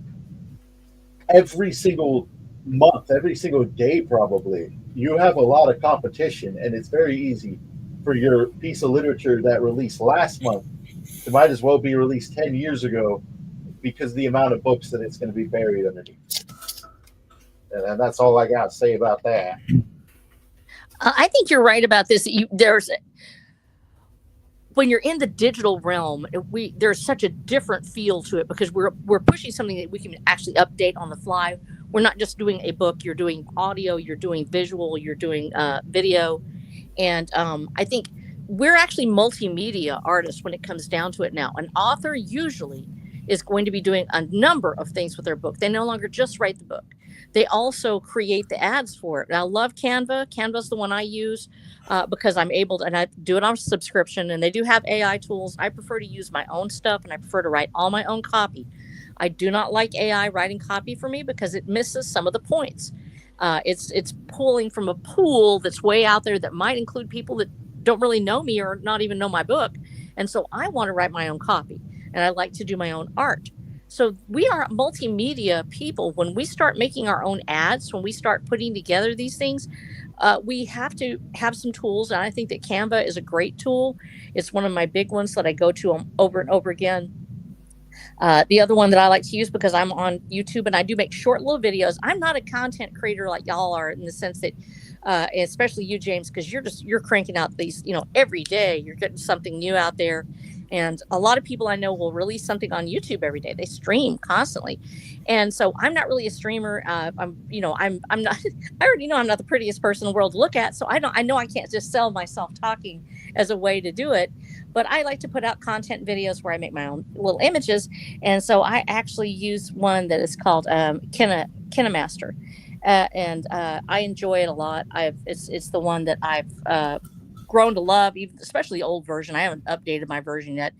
every single month, every single day probably, you have a lot of competition, and it's very easy for your piece of literature that released last month to might as well be released 10 years ago because of the amount of books that it's going to be buried underneath. And that's all I got to say about that. I think you're right about this. When you're in the digital realm, there's such a different feel to it because we're pushing something that we can actually update on the fly. We're not just doing a book. You're doing audio. You're doing visual. You're doing video, and I think we're actually multimedia artists when it comes down to it now. An author usually is going to be doing a number of things with their book. They no longer just write the book. They also create the ads for it. And I love Canva. Canva's the one I use because I'm able to, and I do it on subscription, and they do have AI tools. I prefer to use my own stuff, and I prefer to write all my own copy. I do not like AI writing copy for me because it misses some of the points. It's pulling from a pool that's way out there that might include people that don't really know me or not even know my book. And so I want to write my own copy, and I like to do my own art. So we are multimedia people. When we start making our own ads, when we start putting together these things, we have to have some tools. And I think that Canva is a great tool. It's one of my big ones that I go to over and over again. The other one that I like to use because I'm on YouTube and I do make short little videos. I'm not a content creator like y'all are in the sense that, especially you, James, because you're cranking out these, every day you're getting something new out there. And a lot of people I know will release something on YouTube every day. They stream constantly. And so I'm not really a streamer. I'm not, I already know I'm not the prettiest person in the world to look at. So I know I can't just sell myself talking as a way to do it. But I like to put out content videos where I make my own little images. And so I actually use one that is called KineMaster. And I enjoy it a lot. It's the one that I've grown to love, even especially the old version. I haven't updated my version yet,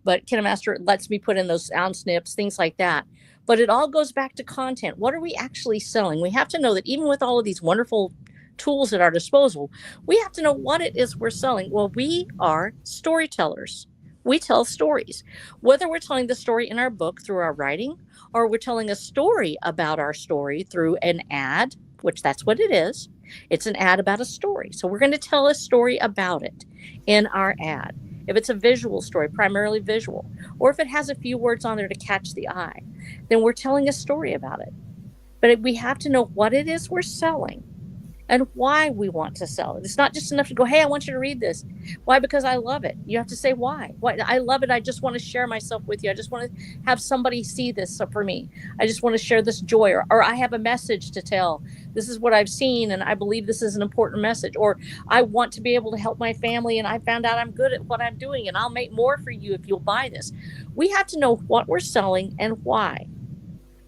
but KineMaster lets me put in those sound snips, things like that. But it all goes back to content. What are we actually selling? We have to know that even with all of these wonderful tools at our disposal, we have to know what it is we're selling. Well, we are storytellers. We tell stories, whether we're telling the story in our book through our writing, or we're telling a story about our story through an ad, which that's what it is. It's an ad about a story. So we're going to tell a story about it in our ad. If it's a visual story, primarily visual, or if it has a few words on there to catch the eye, then we're telling a story about it. But we have to know what it is we're selling and why we want to sell it. It's not just enough to go, hey, I want you to read this. Why? Because I love it. You have to say why. Why? I love it. I just want to share myself with you. I just want to have somebody see this for me. I just want to share this joy, or I have a message to tell. This is what I've seen, and I believe this is an important message. Or I want to be able to help my family, and I found out I'm good at what I'm doing, and I'll make more for you if you'll buy this. We have to know what we're selling and why.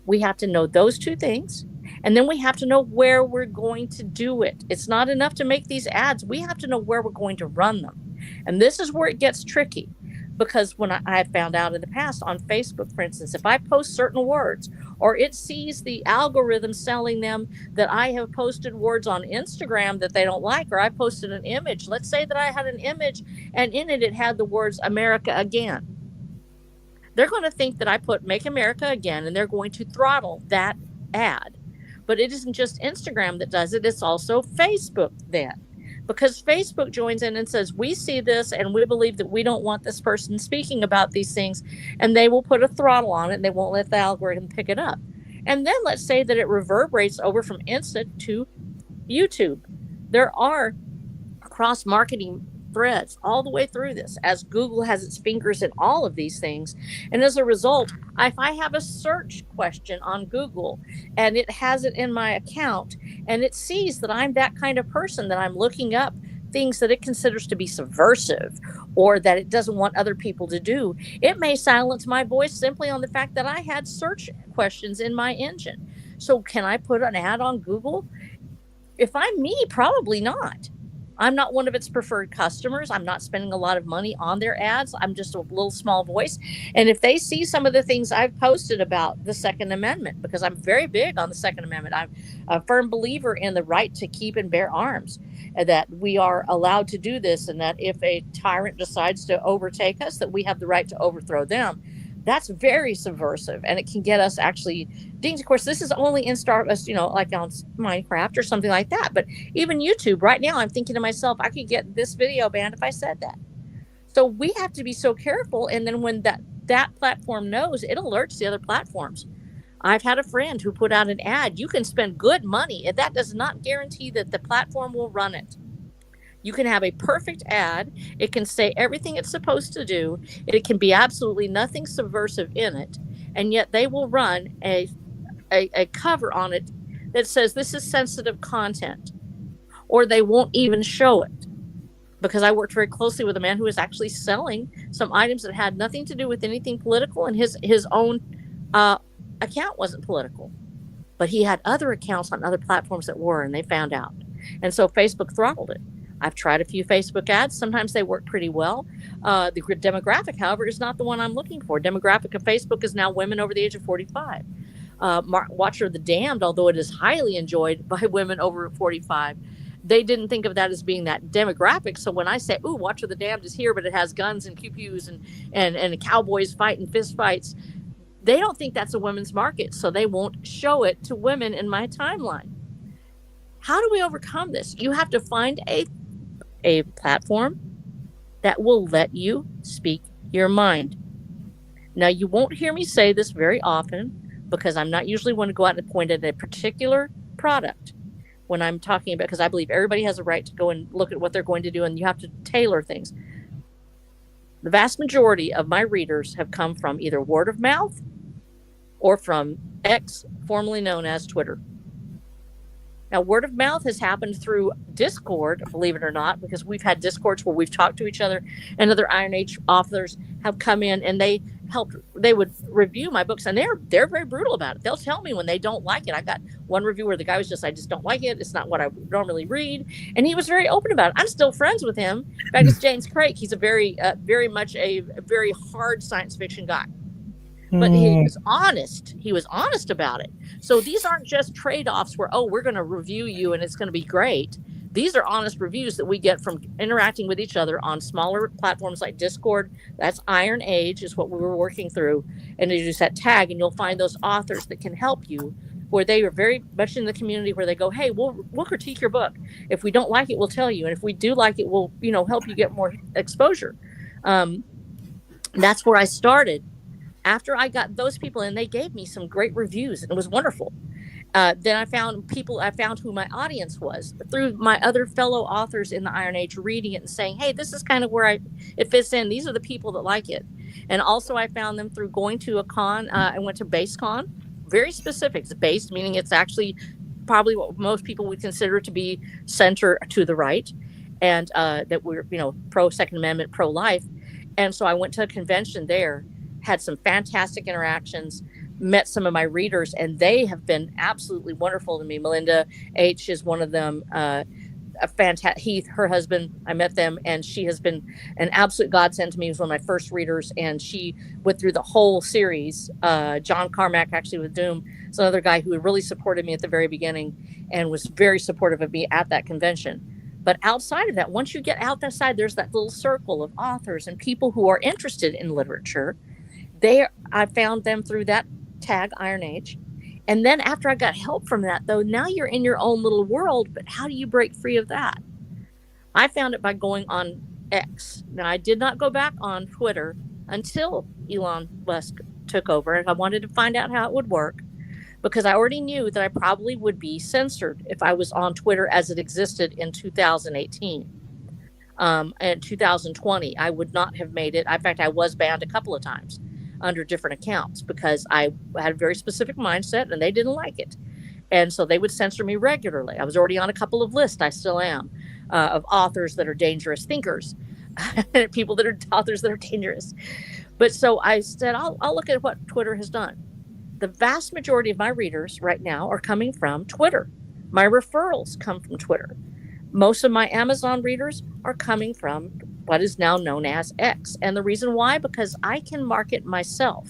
We have to know those two things. And then we have to know where we're going to do it. It's not enough to make these ads. We have to know where we're going to run them. And this is where it gets tricky, because when I found out in the past on Facebook, for instance, if I post certain words, or it sees the algorithm selling them that I have posted words on Instagram that they don't like, or I posted an image. Let's say that I had an image and in it had the words America again. They're going to think that I put Make America Again, and they're going to throttle that ad. But it isn't just Instagram that does it. It's also Facebook then. Because Facebook joins in and says, we see this and we believe that we don't want this person speaking about these things. And they will put a throttle on it and they won't let the algorithm pick it up. And then let's say that it reverberates over from Insta to YouTube. There are cross-marketing threads all the way through this, as Google has its fingers in all of these things. And as a result, if I have a search question on Google and it has it in my account and it sees that I'm that kind of person, that I'm looking up things that it considers to be subversive or that it doesn't want other people to do, it may silence my voice simply on the fact that I had search questions in my engine. So can I put an ad on Google? If I'm me, probably not. I'm not one of its preferred customers. I'm not spending a lot of money on their ads. I'm just a little small voice. And if they see some of the things I've posted about the Second Amendment, because I'm very big on the Second Amendment, I'm a firm believer in the right to keep and bear arms, and that we are allowed to do this, and that if a tyrant decides to overtake us, that we have the right to overthrow them. That's very subversive, and it can get us actually dinged. Of course, this is only in like on Minecraft or something like that. But even YouTube right now, I'm thinking to myself, I could get this video banned if I said that. So we have to be so careful. And then when that platform knows, it alerts the other platforms. I've had a friend who put out an ad. You can spend good money, and that does not guarantee that the platform will run it. You can have a perfect ad. It can say everything it's supposed to do. It can be absolutely nothing subversive in it. And yet they will run a cover on it that says this is sensitive content, or they won't even show it. Because I worked very closely with a man who was actually selling some items that had nothing to do with anything political, and his own account wasn't political. But he had other accounts on other platforms that were, and they found out. And so Facebook throttled it. I've tried a few Facebook ads. Sometimes they work pretty well. The demographic, however, is not the one I'm looking for. Demographic of Facebook is now women over the age of 45. Watcher of the Damned, although it is highly enjoyed by women over 45, they didn't think of that as being that demographic. So when I say, ooh, Watcher of the Damned is here, but it has guns and pew-pews and cowboys fighting fist fights, they don't think that's a women's market. So they won't show it to women in my timeline. How do we overcome this? You have to find a platform that will let you speak your mind. Now, you won't hear me say this very often, because I'm not usually one to go out and point at a particular product when I'm talking about, because I believe everybody has a right to go and look at what they're going to do, and you have to tailor things. The vast majority of my readers have come from either word of mouth or from X, formerly known as Twitter. Now, word of mouth has happened through Discord, believe it or not, because we've had Discords where we've talked to each other, and other Iron Age authors have come in and they would review my books, and they're very brutal about it. They'll tell me when they don't like it. I got one review where the guy was just, I just don't like it. It's not what I normally read. And he was very open about it. I'm still friends with him. In fact, it's James Craig. He's a very much a very hard science fiction guy. But he was honest. He was honest about it. So these aren't just trade-offs where, oh, we're going to review you and it's going to be great. These are honest reviews that we get from interacting with each other on smaller platforms like Discord. That's Iron Age is what we were working through. And you just that tag, and you'll find those authors that can help you, where they are very much in the community, where they go, hey, we'll critique your book. If we don't like it, we'll tell you. And if we do like it, we'll help you get more exposure. That's where I started. After I got those people, and they gave me some great reviews, and it was wonderful. Then I found who my audience was through my other fellow authors in the Iron Age reading it and saying, hey, this is kind of where it fits in. These are the people that like it. And also I found them through going to a con. I went to BaseCon, very specific. It's based, meaning it's actually probably what most people would consider to be center to the right, and that we're, pro Second Amendment, pro-life. And so I went to a convention there, had some fantastic interactions, met some of my readers, and they have been absolutely wonderful to me. Melinda H is one of them. A fantastic Heath, her husband, I met them, and she has been an absolute godsend to me. He was one of my first readers, and she went through the whole series. John Carmack, actually with Doom, is another guy who really supported me at the very beginning and was very supportive of me at that convention. But outside of that, once you get out that side, there's that little circle of authors and people who are interested in literature. I found them through that tag, Iron Age. And then after I got help from that, though, now you're in your own little world, but how do you break free of that? I found it by going on X. Now, I did not go back on Twitter until Elon Musk took over, and I wanted to find out how it would work, because I already knew that I probably would be censored if I was on Twitter as it existed in 2018. And 2020, I would not have made it. In fact, I was banned a couple of times under different accounts because I had a very specific mindset and they didn't like it. And so they would censor me regularly. I was already on a couple of lists, I still am, of authors that are dangerous thinkers, people that are authors that are dangerous. But so I said, I'll look at what Twitter has done. The vast majority of my readers right now are coming from Twitter. My referrals come from Twitter. Most of my Amazon readers are coming from what is now known as X. And the reason why, because I can market myself.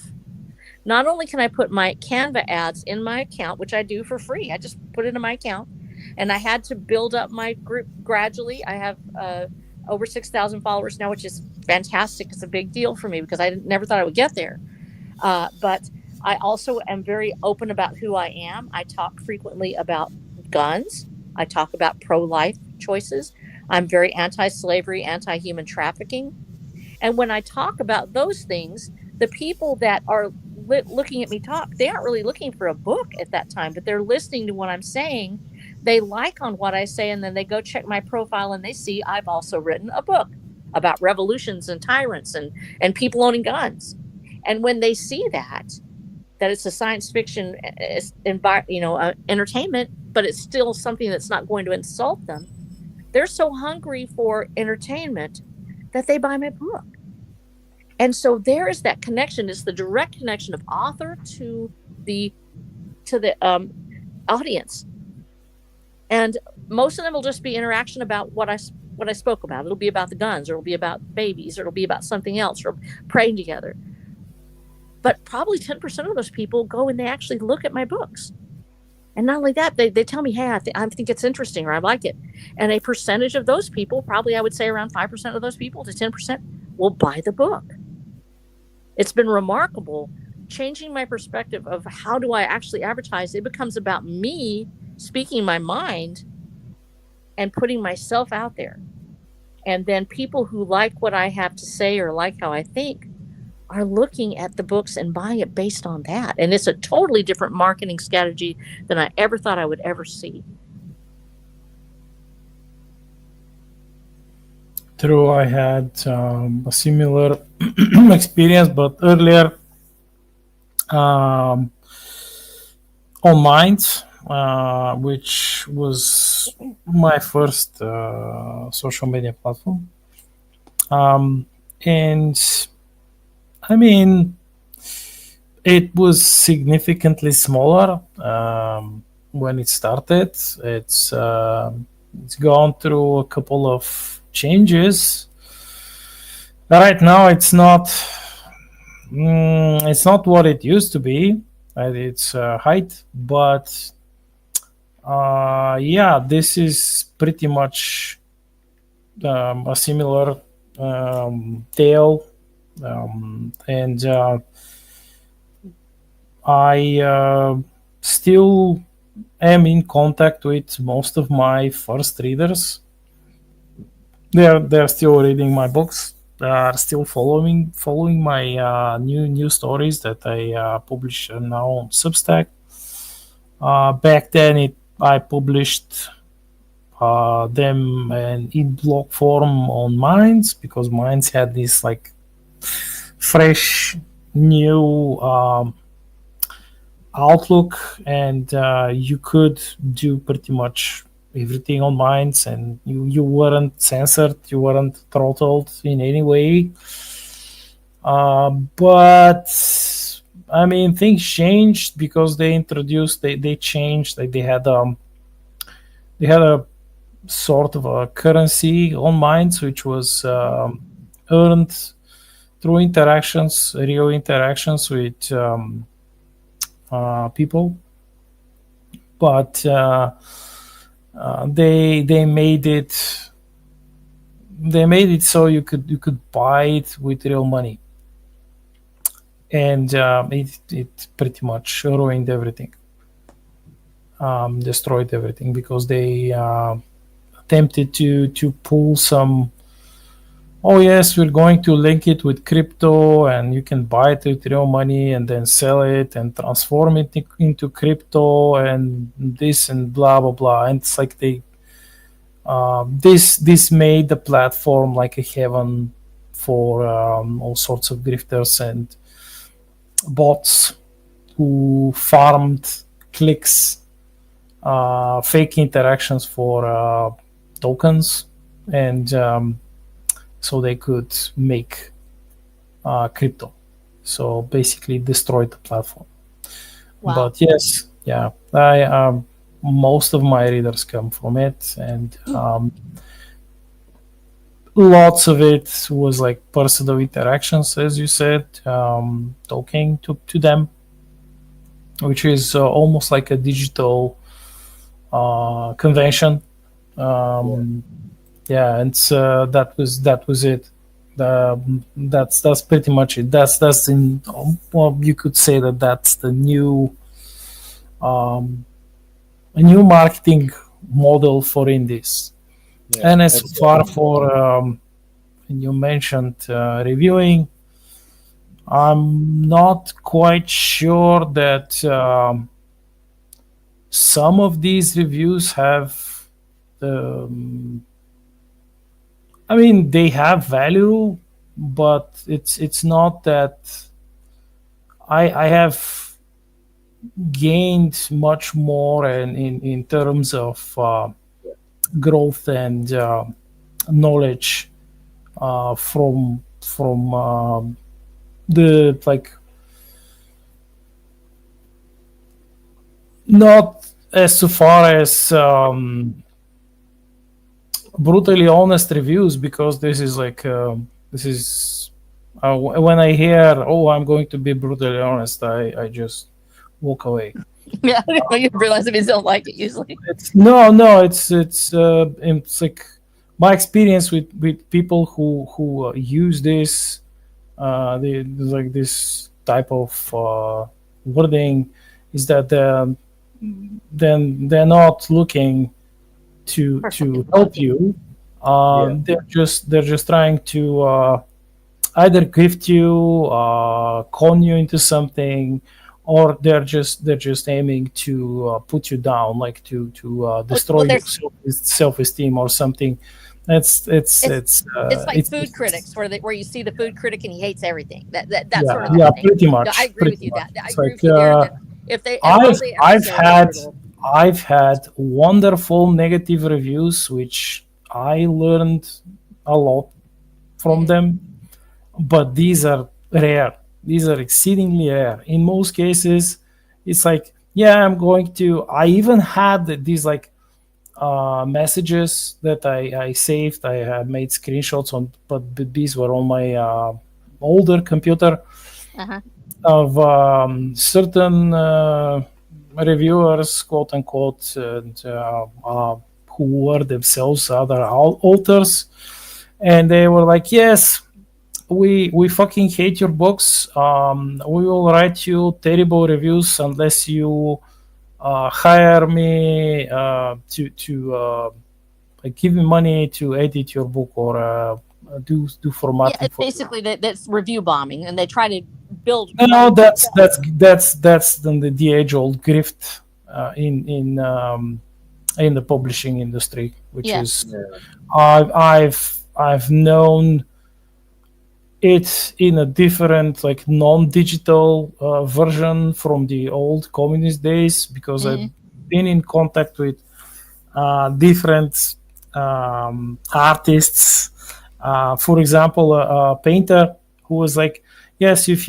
Not only can I put my Canva ads in my account, which I do for free, I just put it in my account, and I had to build up my group gradually. I have over 6,000 followers now, which is fantastic. It's a big deal for me because I never thought I would get there. But I also am very open about who I am. I talk frequently about guns. I talk about pro-life choices. I'm very anti-slavery, anti-human trafficking. And when I talk about those things, the people that are looking at me talk, they aren't really looking for a book at that time, but they're listening to what I'm saying. They like on what I say, and then they go check my profile and they see I've also written a book about revolutions and tyrants and people owning guns. And when they see that it's a science fiction, entertainment, but it's still something that's not going to insult them, they're so hungry for entertainment that they buy my book. And so there is that connection. It's the direct connection of author to the audience. And most of them will just be interaction about what I spoke about. It'll be about the guns, or it'll be about babies, or it'll be about something else, or praying together. But probably 10% of those people go and they actually look at my books. And not only that, they tell me, hey, I think it's interesting, or I like it. And a percentage of those people, probably I would say around 5% of those people to 10%, will buy the book. It's been remarkable, changing my perspective of how do I actually advertise. It becomes about me speaking my mind and putting myself out there. And then people who like what I have to say or like how I think are looking at the books and buying it based on that. And it's a totally different marketing strategy than I ever thought I would ever see. True, I had a similar experience, but earlier on Minds, which was my first social media platform. And I mean, it was significantly smaller when it started. It's gone through a couple of changes. Right now, it's not what it used to be at its height, but yeah, this is pretty much a similar tale, and I still am in contact with most of my first readers. They're still reading my books. They are still following my new stories that I publish now on Substack. Back then, I published them in blog form on Minds, because Minds had this like fresh new outlook, and you could do pretty much everything on Minds, and you weren't censored, you weren't throttled in any way. But I mean, things changed because they changed. Like they had a sort of a currency on Minds, which was earned through real interactions with people. But they made it so you could buy it with real money, and it pretty much ruined everything, destroyed everything, because they attempted to pull some, oh yes, we're going to link it with crypto, and you can buy it with real money and then sell it and transform it into crypto and this and blah blah blah. And it's like this made the platform like a heaven for all sorts of grifters and bots who farmed clicks, fake interactions for tokens, and so they could make crypto. So basically destroyed the platform. Wow. But yes, yeah, I most of my readers come from it, and lots of it was like personal interactions, as you said, talking to them, which is almost like a digital convention. Yeah, and that was it. That's pretty much it. That's in, well, you could say that's the new a new marketing model for indies. Yeah, And as far for you mentioned reviewing, I'm not quite sure that some of these reviews have I mean, they have value, but it's not that I have gained much more in terms of growth and knowledge from the, like, not as so far as brutally honest reviews, because this is like when I hear, oh, I'm going to be brutally honest, I just walk away. Yeah, you realize if you don't like it usually. It's like my experience with people who use this like this type of wording is that then they're not looking to help you. They're just trying to either gift you, con you into something, or they're just aiming to put you down, like to destroy your self-esteem or something. It's like food critics, where you see the food critic and he hates everything. That sort of thing. Pretty much. I agree with you. Much. I agree with you there. That if they, I've had I've had wonderful negative reviews, which I learned a lot from them, but these are rare. These are exceedingly rare. In most cases, it's like, yeah, I'm going to. I even had these like messages that I saved. I had made screenshots on, but these were on my older computer Uh-huh. of certain reviewers, quote unquote, and, who were themselves other authors, and they were like, "Yes, we fucking hate your books. We will write you terrible reviews unless you hire me to like give me money to edit your book or do Yeah, formatting it's for." basically that's review bombing, and they try to build. No, that's the age old grift in the publishing industry, which Yeah. is I've known it in a different like non-digital version from the old communist days, because I've been in contact with different artists. For example, a painter who was like, yes, if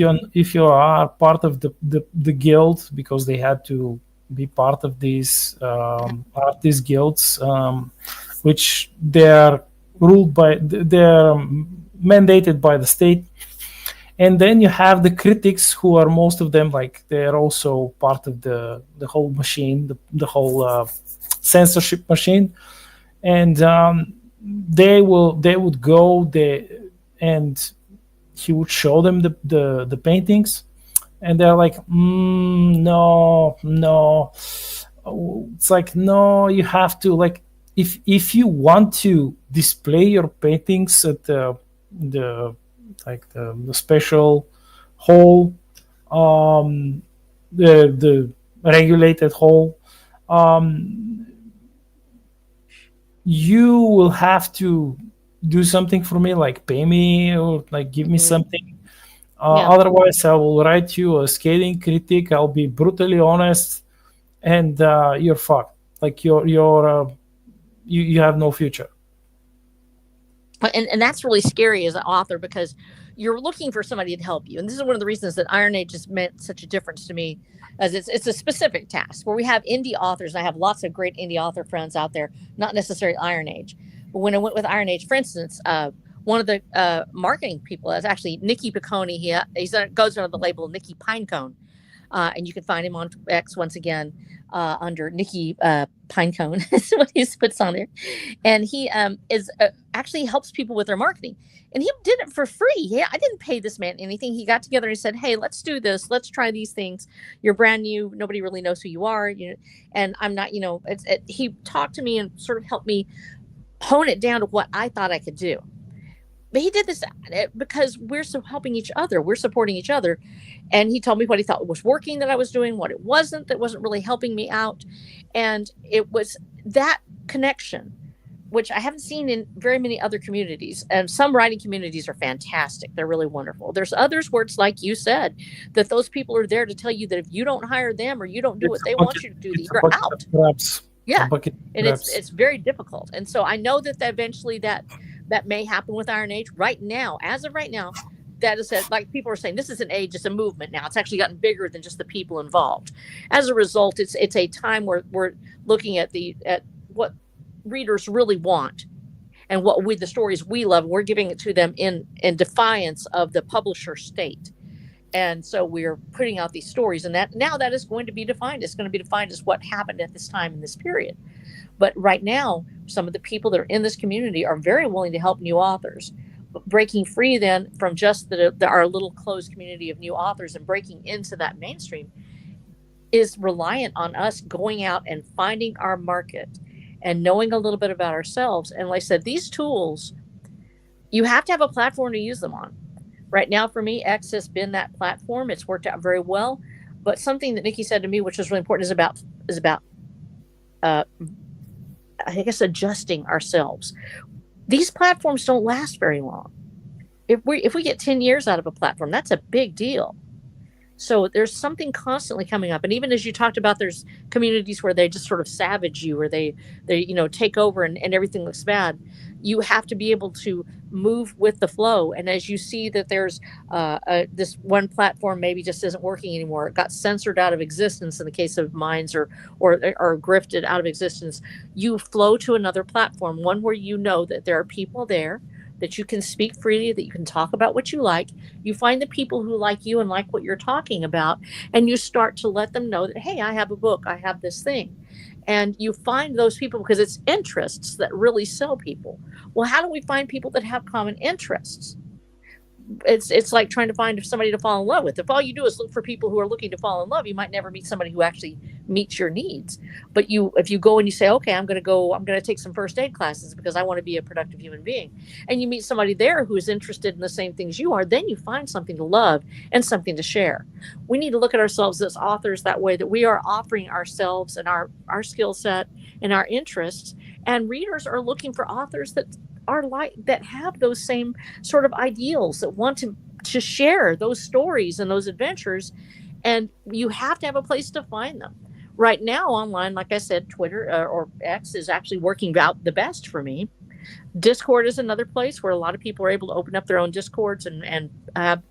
you are part of the guild, because they had to be part of these artist guilds, which they are ruled by, they're mandated by the state. And then you have the critics, who are most of them like they're also part of the whole machine, the whole censorship machine. And they would go there, and he would show them the paintings, and they're like, no. It's like, no, you have to, like, if you want to display your paintings at the like the special hall, the regulated hall, you will have to do something for me, like pay me or like give me something. Otherwise, I will write you a scathing critic. I'll be brutally honest, and you're fucked. Like you have no future. And that's really scary as an author, because you're looking for somebody to help you. And this is one of the reasons that Iron Age has meant such a difference to me, as it's a specific task where we have indie authors. And I have lots of great indie author friends out there, not necessarily Iron Age. But when I went with Iron Age, for instance, one of the marketing people is actually Nikki Piccone. He goes under the label of Nikki Pinecone. And you can find him on X once again under Nikki Pinecone. Is what he puts on there. And he is actually helps people with their marketing. And he did it for free. Yeah, I didn't pay this man anything. He got together and he said, "Hey, let's do this. Let's try these things. You're brand new. Nobody really knows who you are. And I'm not. He talked to me and sort of helped me hone it down to what I thought I could do." But he did this because we're so helping each other. We're supporting each other. And he told me what he thought was working that I was doing, what it wasn't that wasn't really helping me out. And it was that connection, which I haven't seen in very many other communities. And some writing communities are fantastic. They're really wonderful. There's others where it's like you said, that those people are there to tell you that if you don't hire them or you don't do what they want you to do, that you're out. Yeah. And it's very difficult. And so I know that eventually that may happen with Iron Age. Right now, as of right now, that is like people are saying, this is an age, it's a movement now. It's actually gotten bigger than just the people involved. As a result, it's a time where we're looking at what readers really want and the stories we love. We're giving it to them in defiance of the publisher state. And so we're putting out these stories, and that is going to be defined. It's going to be defined as what happened at this time in this period. But right now, some of the people that are in this community are very willing to help new authors. Breaking free then from just our little closed community of new authors and breaking into that mainstream is reliant on us going out and finding our market and knowing a little bit about ourselves. And like I said, these tools, you have to have a platform to use them on. Right now, for me, X has been that platform. It's worked out very well. But something that Nikki said to me, which is really important, is about I guess adjusting ourselves. These platforms don't last very long. If we get 10 years out of a platform, that's a big deal. So there's something constantly coming up. And even as you talked about, there's communities where they just sort of savage you, or they take over, and everything looks bad. You have to be able to move with the flow. And as you see that there's this one platform maybe just isn't working anymore, it got censored out of existence in the case of Minds, or grifted out of existence, you flow to another platform, one where you know that there are people there, that you can speak freely, that you can talk about what you like. You find the people who like you and like what you're talking about, and you start to let them know that, hey, I have a book, I have this thing. And you find those people, because it's interests that really sell people. Well, how do we find people that have common interests? It's like trying to find somebody to fall in love with. If all you do is look for people who are looking to fall in love, you might never meet somebody who actually meets your needs. But if you go and you say, okay, I'm going to take some first aid classes because I want to be a productive human being, and you meet somebody there who is interested in the same things you are, then you find something to love and something to share. We need to look at ourselves as authors that way, that we are offering ourselves and our skill set and our interests, and readers are looking for authors that have those same sort of ideals, that want to share those stories and those adventures. And you have to have a place to find them. Right now online, like I said, Twitter or X is actually working out the best for me. Discord is another place where a lot of people are able to open up their own Discords and have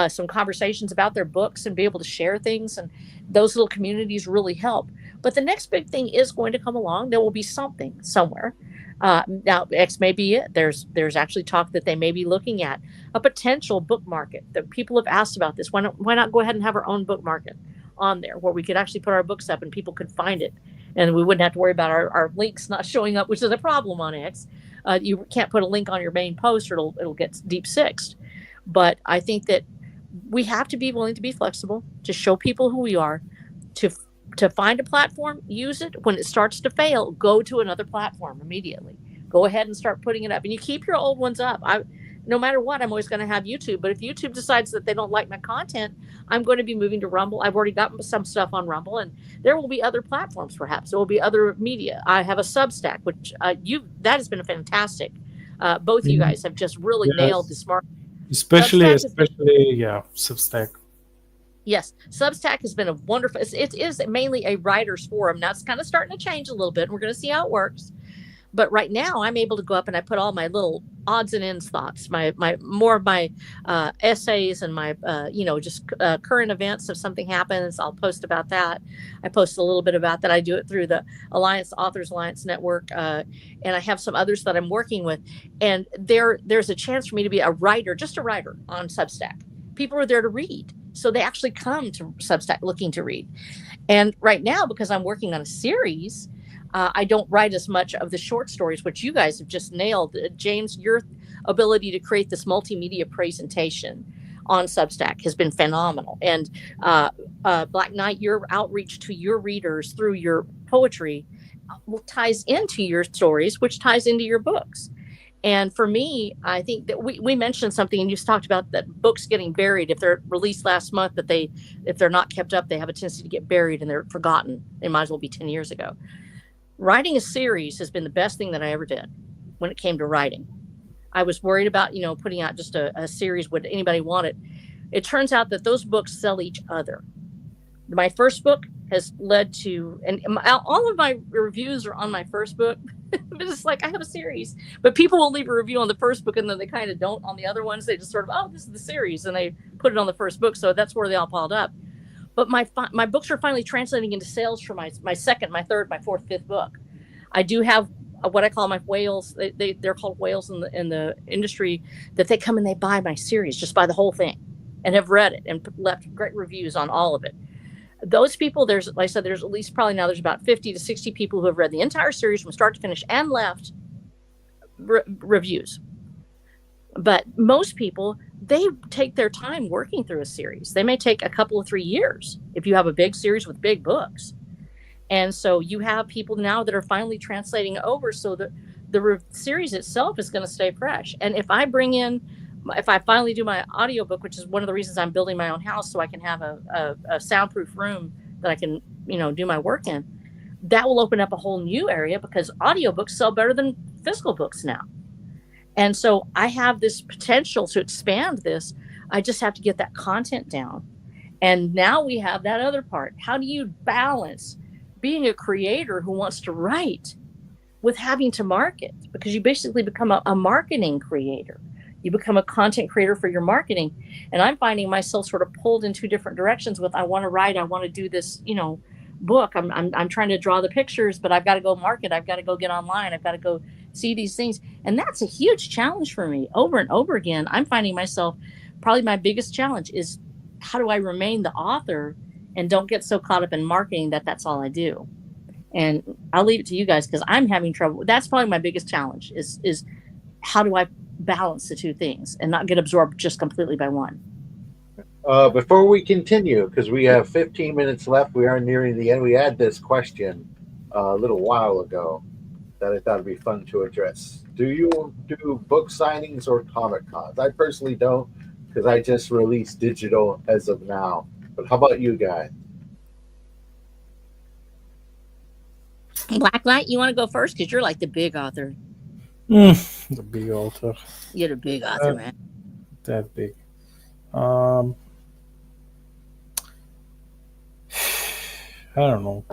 some conversations about their books and be able to share things. And those little communities really help. But the next big thing is going to come along. There will be something somewhere. Now, X may be it. There's actually talk that they may be looking at a potential book market. That people have asked about this. Why not go ahead and have our own book market on there, where we could actually put our books up and people could find it, and we wouldn't have to worry about our links not showing up, which is a problem on X. You can't put a link on your main post, or it'll get deep sixed. But I think that we have to be willing to be flexible, to show people who we are, to find a platform, use it. When it starts to fail, go to another platform immediately. Go ahead and start putting it up, and you keep your old ones up. No matter what, I'm always going to have YouTube. But if YouTube decides that they don't like my content, I'm going to be moving to Rumble. I've already got some stuff on Rumble, and there will be other platforms. Perhaps there will be other media. I have a Substack, which that has been fantastic. Both of you guys have just really nailed this market. Especially Substack. Yes, Substack has been a wonderful. It is mainly a writer's forum. Now it's kind of starting to change a little bit, and we're going to see how it works. But right now, I'm able to go up and I put all my little odds and ends thoughts, my more of my essays and my just current events. If something happens, I'll post about that. I post a little bit about that. I do it through the Authors Alliance Network, and I have some others that I'm working with. And there's a chance for me to be a writer, just a writer on Substack. People are there to read. So they actually come to Substack looking to read. And right now, because I'm working on a series, I don't write as much of the short stories, which you guys have just nailed. James, your ability to create this multimedia presentation on Substack has been phenomenal. And Black Knight, your outreach to your readers through your poetry ties into your stories, which ties into your books. And for me, I think that we mentioned something, and you've talked about that books getting buried. If they're released last month, if they're not kept up, they have a tendency to get buried and they're forgotten. They might as well be 10 years ago. Writing a series has been the best thing that I ever did when it came to writing. I was worried about, putting out just a series. Would anybody want it? It turns out that those books sell each other. My first book has led to, and all of my reviews are on my first book. But it's like I have a series, but people will leave a review on the first book and then they kind of don't on the other ones. They just sort of, this is the series, and they put it on the first book. So that's where they all piled up. But my books are finally translating into sales for my second, my third, my fourth, fifth book. I do have what I call my whales. They're called whales in the industry, that they come and they buy my series, just buy the whole thing, and have read it and left great reviews on all of it. Those people, like I said, there's at least probably now there's about 50 to 60 people who have read the entire series from start to finish and left reviews. But most people, they take their time working through a series. They may take a couple of 3 years if you have a big series with big books. And so you have people now that are finally translating over so that the series itself is going to stay fresh. And if I finally do my audiobook, which is one of the reasons I'm building my own house so I can have a soundproof room that I can, do my work in, that will open up a whole new area, because audiobooks sell better than physical books now. And so I have this potential to expand this. I just have to get that content down. And now we have that other part. How do you balance being a creator who wants to write with having to market? Because you basically become a marketing creator. You become a content creator for your marketing. And I'm finding myself sort of pulled in two different directions with, I want to write, I want to do this, book. I'm trying to draw the pictures, but I've got to go market. I've got to go get online. I've got to go see these things. And that's a huge challenge for me over and over again. I'm finding myself, probably my biggest challenge is, how do I remain the author and don't get so caught up in marketing that that's all I do? And I'll leave it to you guys, because I'm having trouble. That's probably my biggest challenge is how do I balance the two things and not get absorbed just completely by one? Before we continue, because we have 15 minutes left, we are nearing the end. We had this question a little while ago that I thought would be fun to address. Do you do book signings or Comic Cons? I personally don't, because I just released digital as of now. But how about you guys? Black Knight, you want to go first? Because you're like the big author. The big author. You're the big author, man. That big. I don't know.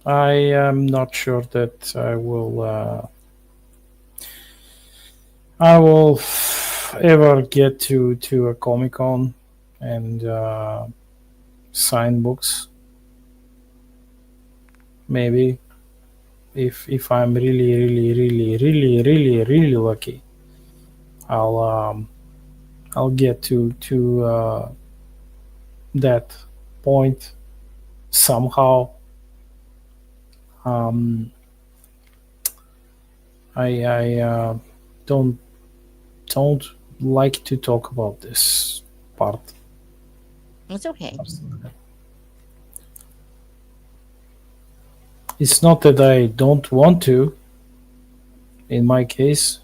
I am not sure that I will ever get to a Comic-Con and sign books. Maybe if I'm really lucky, I'll get to that point somehow. I don't like to talk about this part. It's okay. It's not that I don't want to. In my case,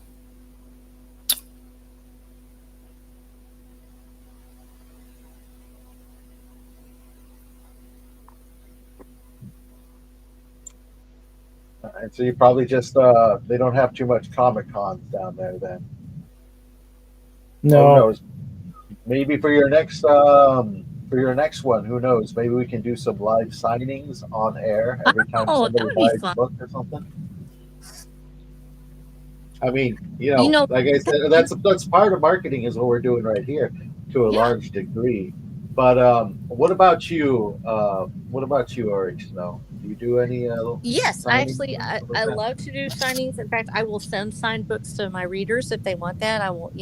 And so you probably just they don't have too much Comic Cons down there then. Who no. knows? Maybe for your next one, who knows? Maybe we can do some live signings on air every time Oh, that somebody would be buys a fun. book or something. I mean, like I said, that's part of marketing is what we're doing right here to a Yeah. large degree. But what about you? What about you, R.H. Snow? Do you do any? Yes, signings I love to do signings. In fact, I will send signed books to my readers if they want that. I will,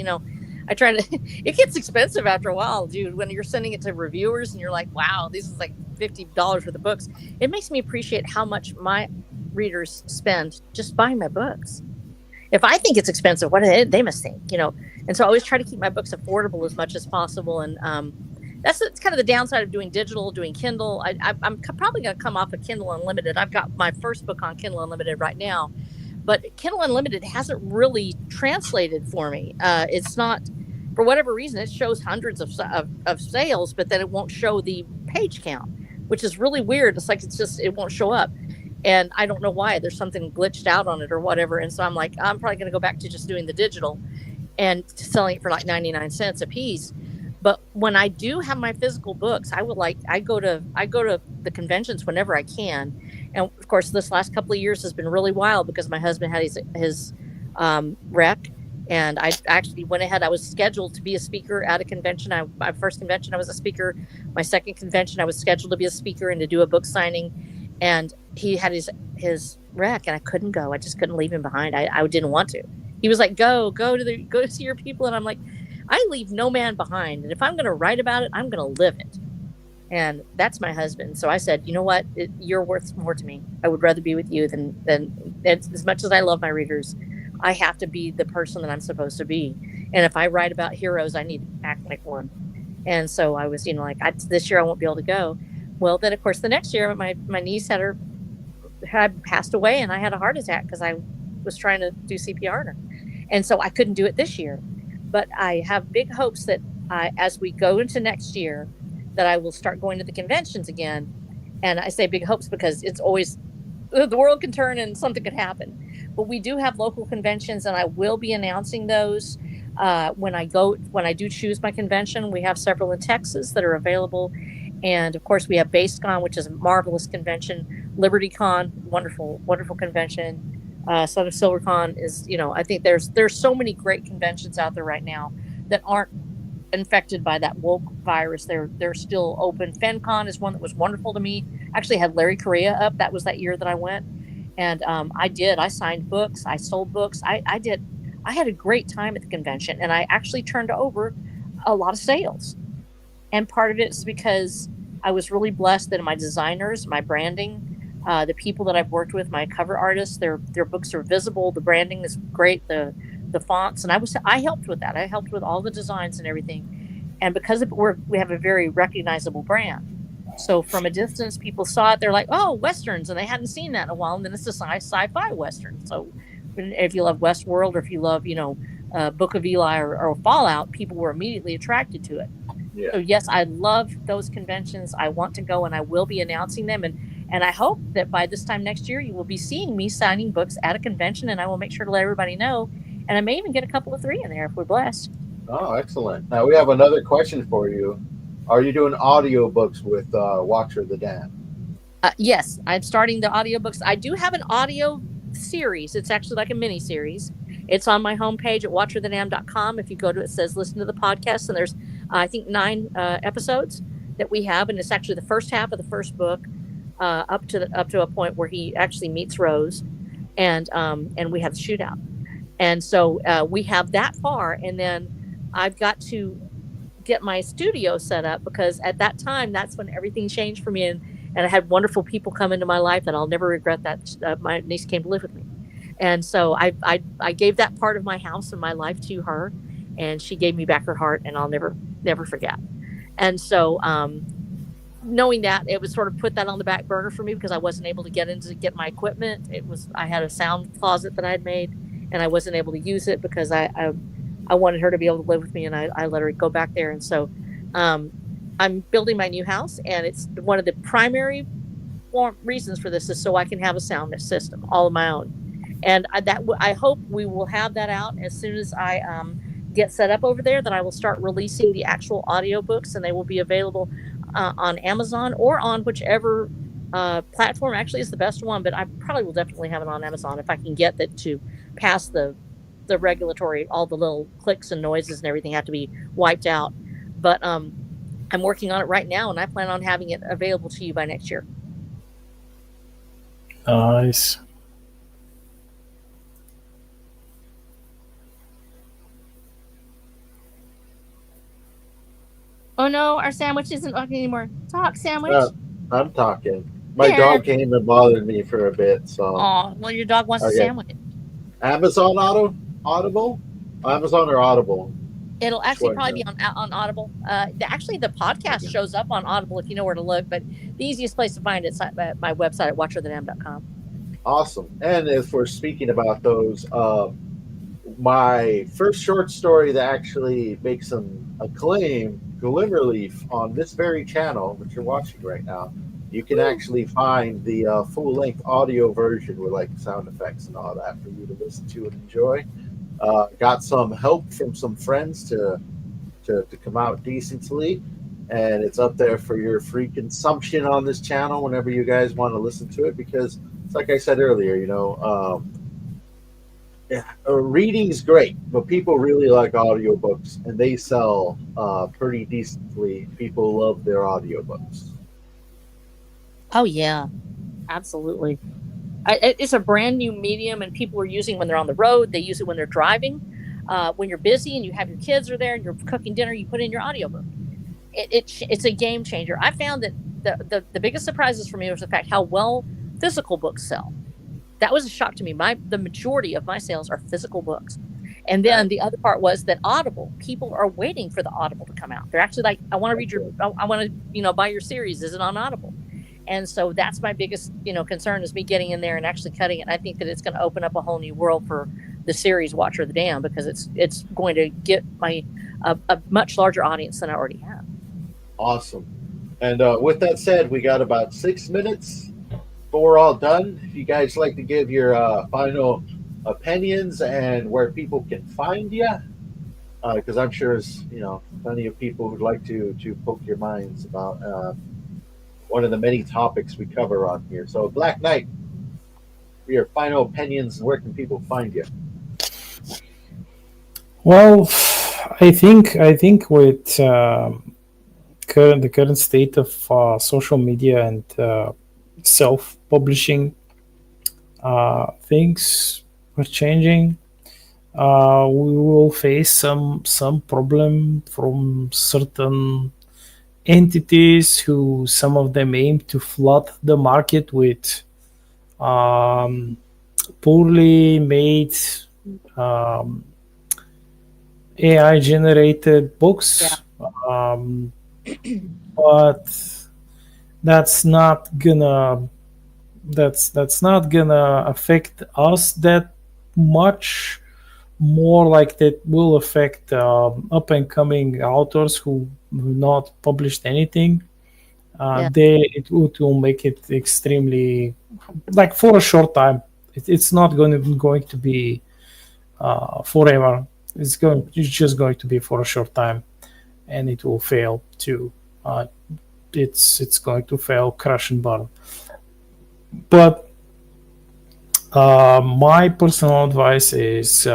I try to. It gets expensive after a while, dude. When you're sending it to reviewers and you're like, "Wow, this is like $50 worth of books," it makes me appreciate how much my readers spend just buying my books. If I think it's expensive, what they must think, And so I always try to keep my books affordable as much as possible. And that's kind of the downside of doing digital, doing Kindle. I'm probably going to come off of Kindle Unlimited. I've got my first book on Kindle Unlimited right now, but Kindle Unlimited hasn't really translated for me. It's not, for whatever reason, it shows hundreds of sales, but then it won't show the page count, which is really weird. It's like it won't show up. And I don't know why. There's something glitched out on it or whatever. And so I'm like, I'm probably going to go back to just doing the digital and selling it for like 99 cents a piece. But when I do have my physical books, I go to the conventions whenever I can. And of course, this last couple of years has been really wild because my husband had his wreck. And I actually went ahead. I was scheduled to be a speaker at a convention. My first convention, I was a speaker. My second convention, I was scheduled to be a speaker and to do a book signing. And he had his wreck, and I couldn't go. I just couldn't leave him behind. I didn't want to. He was like, go to see your people. And I'm like, I leave no man behind. And if I'm going to write about it, I'm going to live it. And that's my husband. So I said, you know what? You're worth more to me. I would rather be with you than as much as I love my readers. I have to be the person that I'm supposed to be. And if I write about heroes, I need to act like one. And so I was, this year I won't be able to go. Well, then, of course, the next year, my niece had passed away, and I had a heart attack because I was trying to do CPR on her. And so I couldn't do it this year. But I have big hopes that as we go into next year, that I will start going to the conventions again. And I say big hopes because it's always the world can turn and something could happen. But we do have local conventions, and I will be announcing those when I do choose my convention. We have several in Texas that are available, and of course we have BaseCon, which is a marvelous convention. LibertyCon, wonderful, wonderful convention. Son of SilverCon is, I think there's so many great conventions out there right now that aren't infected by that woke virus. They're still open. FenCon is one that was wonderful to me. Actually had Larry Correa up. That was that year that I went, and I signed books, I sold books, I had a great time at the convention, and I actually turned over a lot of sales. And part of it is because I was really blessed that my designers, my branding, the people that I've worked with, my cover artists, their books are visible. The branding is great. The fonts, and I helped with that. I helped with all the designs and everything. And because of it, we have a very recognizable brand. So from a distance, people saw it. They're like, "Oh, westerns," and they hadn't seen that in a while. And then it's a sci-fi western. So if you love Westworld, or if you love, Book of Eli or Fallout, people were immediately attracted to it. Yeah. So yes, I love those conventions. I want to go, and I will be announcing them. And I hope that by this time next year, you will be seeing me signing books at a convention, and I will make sure to let everybody know. And I may even get a couple of 3 in there if we're blessed. Oh, excellent. Now we have another question for you. Are you doing audiobooks with Watcher the Dam? Yes, I'm starting the audiobooks. I do have an audio series. It's actually like a mini series. It's on my homepage at watcherthedam.com. If you go to it, says listen to the podcast, and there's I think 9 episodes that we have, and it's actually the first half of the first book, up to a point where he actually meets Rose, and we have the shootout. And so we have that far, and then I've got to get my studio set up, because at that time, that's when everything changed for me, and I had wonderful people come into my life that I'll never regret that my niece came to live with me. And so I gave that part of my house and my life to her, and she gave me back her heart, and I'll never forget. And so knowing that, it was sort of put that on the back burner for me, because I wasn't able to get my equipment. I had a sound closet that I'd made, and I wasn't able to use it because I wanted her to be able to live with me, and I let her go back there. And so I'm building my new house, and it's one of the primary reasons for this is so I can have a sound system all of my own. And I hope we will have that out as soon as I get set up over there, that I will start releasing the actual audiobooks, and they will be available on Amazon or on whichever platform actually is the best one. But I probably will definitely have it on Amazon if I can get that to pass the regulatory, all the little clicks and noises and everything have to be wiped out. But I'm working on it right now, and I plan on having it available to you by next year. Nice. Oh no, our sandwich isn't talking anymore. Talk, sandwich. I'm talking. My dog came and bothered me for a bit. So. Oh, well, your dog wants a sandwich. Amazon Audible? Amazon or Audible? It'll actually probably be on Audible. Actually, the podcast shows up on Audible if you know where to look. But the easiest place to find it is at my website at watcherthedam.com. Awesome. And if we're speaking about those, my first short story that actually makes some acclaim, Glimmerleaf, on this very channel that you're watching right now, you can actually find the full-length audio version with like sound effects and all that for you to listen to and enjoy. Got some help from some friends to come out decently, and it's up there for your free consumption on this channel whenever you guys want to listen to it, because it's like I said earlier, reading's great, but people really like audiobooks, and they sell pretty decently. People love their audiobooks. Oh yeah, absolutely. It's a brand new medium, and people are using when they're on the road. They use it when they're driving. When you're busy and you have your kids are there and you're cooking dinner, you put in your audiobook. It's a game changer. I found that the biggest surprises for me was the fact how well physical books sell. That was a shock to me. The majority of my sales are physical books. And then the other part was that Audible, people are waiting for the Audible to come out. They're actually like, I want to read I want to, buy your series. Is it on Audible? And so that's my biggest, concern is me getting in there and actually cutting it. And I think that it's going to open up a whole new world for the series Watcher of the Dam, because it's going to get a much larger audience than I already have. Awesome. And with that said, we got about 6 minutes. but we're all done. If you guys like to give your final opinions and where people can find you, because I'm sure there's plenty of people who'd like to poke your minds about one of the many topics we cover on here. So, Black Knight, for your final opinions, where can people find you? Well, I think with the current state of social media and self-publishing, things are changing. We will face some problem from certain entities who some of them aim to flood the market with um, poorly made um, AI generated Yeah. books. But that's not gonna that's not gonna affect us that much. More like that will affect up and coming authors who have not published anything. Yeah. It will make it extremely, like, for a short time. It's not going to be forever. It's just going to be for a short time, and it will fail too. Uh, it's going to fail, crash and burn. But my personal advice is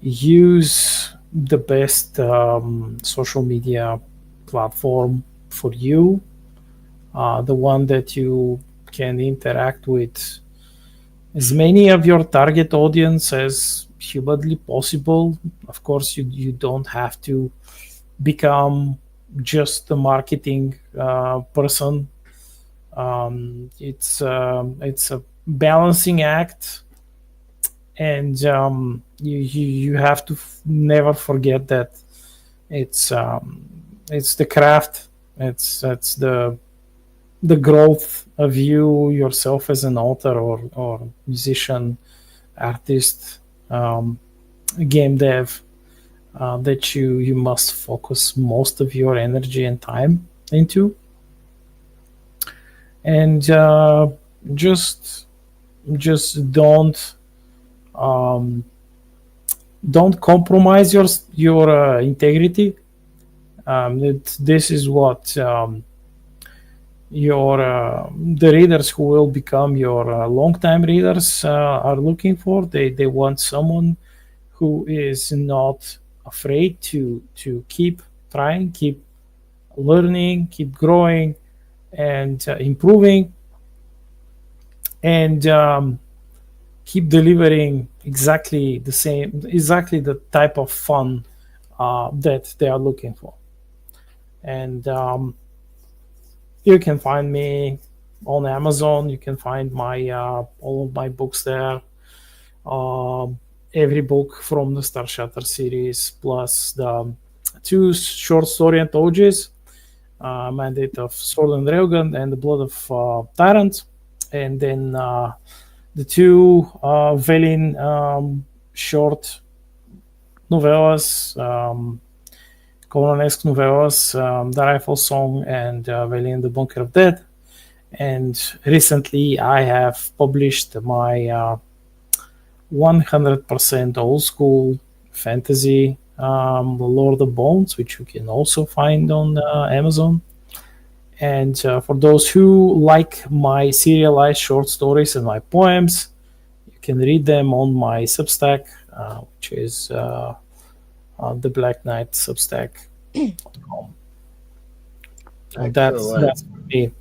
use the best social media platform for you, the one that you can interact with as many of your target audience as humanly possible. Of course, you don't have to become just a marketing person. It's a balancing act, and you have to never forget that it's it's the craft. It's the growth of you yourself as an author or musician, artist, um, game dev, that you must focus most of your energy and time into, and just just um, don't compromise your integrity. This is what your the readers who will become your long-time readers are looking for. They want someone who is not afraid to keep trying, keep learning, keep growing, and improving, and keep delivering exactly the type of fun that they are looking for. And you can find me on Amazon. You can find my all of my books there. Um, every book from the Star Shatter series, plus the two short story anthologies, Mandate of Sword and Railgun and The Blood of Tyrant, and then the two Velin short novellas, Conan-esque novellas, The Rifle Song and Velin the Bunker of Death. And recently I have published my 100% old school fantasy, Lord of Bones, which you can also find on Amazon. And for those who like my serialized short stories and my poems, you can read them on my Substack, which is the Black Knight Substack.com. Excellent. That's me.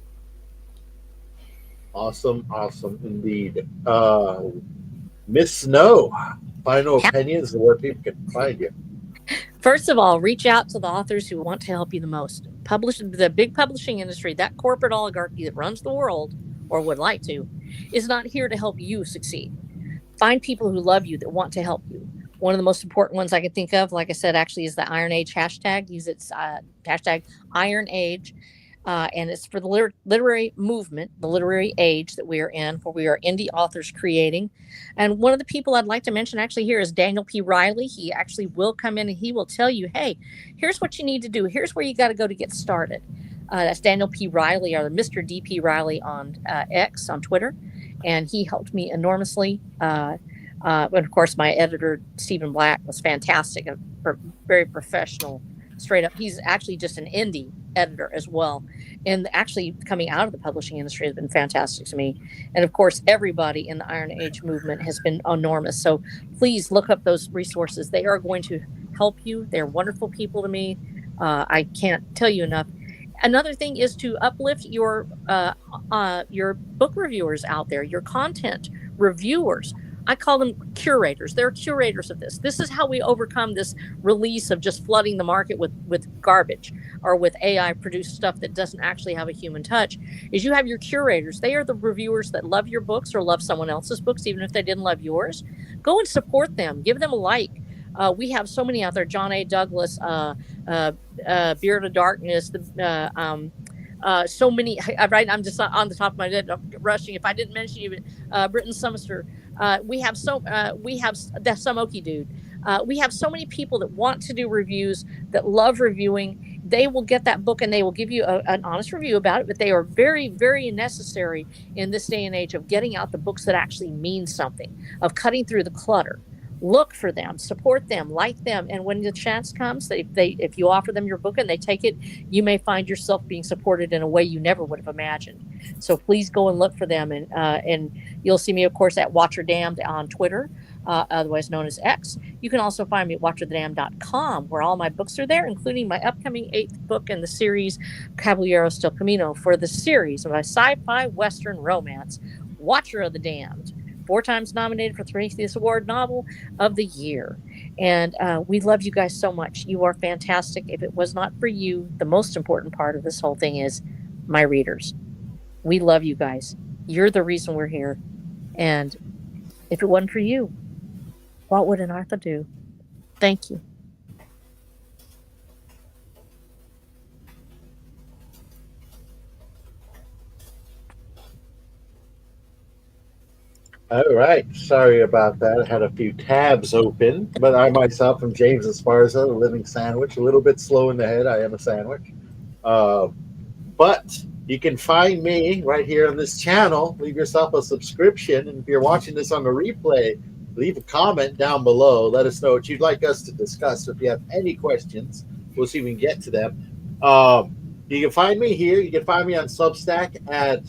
Awesome, awesome indeed. Miss Snow, final Yeah. opinions and where people can find you. First of all, reach out to the authors who want to help you the most. Publish the big publishing industry, that corporate oligarchy that runs the world, or would like to, is not here to help you succeed. Find people who love you that want to help you. One of the most important ones I could think of, like I said, actually is the Iron Age hashtag. Use its hashtag Iron Age. And it's for the literary movement, the literary age that we are in, where we are indie authors creating. And one of the people I'd like to mention actually here is Daniel P. Riley. He actually will come in and he will tell you, hey, here's what you need to do. Here's where you got to go to get started. That's Daniel P. Riley, or Mr. D.P. Riley on X, on Twitter. And he helped me enormously. And of course, my editor, Stephen Black, was fantastic, very professional, straight up. He's actually just an indie editor as well. And actually coming out of the publishing industry has been fantastic to me. And of course, everybody in the Iron Age movement has been enormous. So please look up those resources. They are going to help you. They're wonderful people to me. I can't tell you enough. Another thing is to uplift your book reviewers out there, your content reviewers. I call them curators. They're curators of this. This is how we overcome this release of just flooding the market with garbage or with AI produced stuff that doesn't actually have a human touch. Is you have your curators. They are the reviewers that love your books or love someone else's books, even if they didn't love yours. Go and support them. Give them a like. We have so many out there. John A. Douglas, Beard of Darkness, so many. I'm just on the top of my head. I'm rushing. If I didn't mention you, Britton Summister. We have the Samoki dude. We have so many people that want to do reviews, that love reviewing. They will get that book and they will give you an honest review about it. But they are very, very necessary in this day and age of getting out the books that actually mean something, of cutting through the clutter. Look for them, support them, like them, and when the chance comes, if you offer them your book and they take it, you may find yourself being supported in a way you never would have imagined. So please go and look for them, and you'll see me, of course, at Watcher Damned on Twitter, otherwise known as X. You can also find me at watcherthedamned.com, where all my books are there, including my upcoming 8th book in the series, Caballeros del Camino, for the series of my sci-fi western romance, Watcher of the Damned. 4 times nominated for Prometheus Award Novel of the Year. And we love you guys so much. You are fantastic. If it was not for you, the most important part of this whole thing is my readers. We love you guys. You're the reason we're here. And if it wasn't for you, what would an author do? Thank you. All right. Sorry about that. I had a few tabs open, but I myself am James Esparza, a living sandwich. A little bit slow in the head. I am a sandwich. But you can find me right here on this channel. Leave yourself a subscription. And if you're watching this on the replay, leave a comment down below. Let us know what you'd like us to discuss. If you have any questions, we'll see if we can get to them. You can find me here. You can find me on Substack at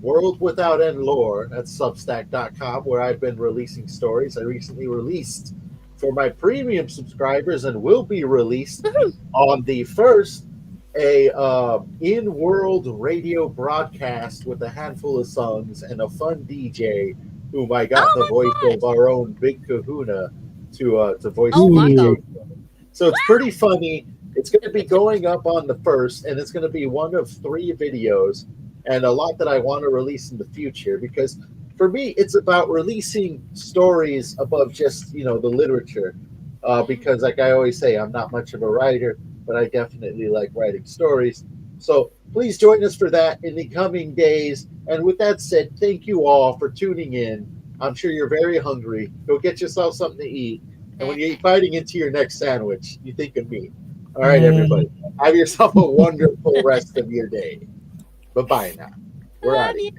World Without End Lore. That's Substack.com, where I've been releasing stories. I recently released for my premium subscribers and will be released on the 1st a in-world radio broadcast with a handful of songs and a fun DJ whom I got the voice of our own Big Kahuna to voice. Oh my God. So it's pretty funny. It's going to be going up on the 1st, and it's going to be one of 3 videos, and a lot that I want to release in the future, because for me, it's about releasing stories above just, the literature, because like I always say, I'm not much of a writer, but I definitely like writing stories. So please join us for that in the coming days. And with that said, thank you all for tuning in. I'm sure you're very hungry. Go get yourself something to eat. And when you're biting into your next sandwich, you think of me. All right, everybody. Have yourself a wonderful rest of your day. Bye-bye now. We're out of here.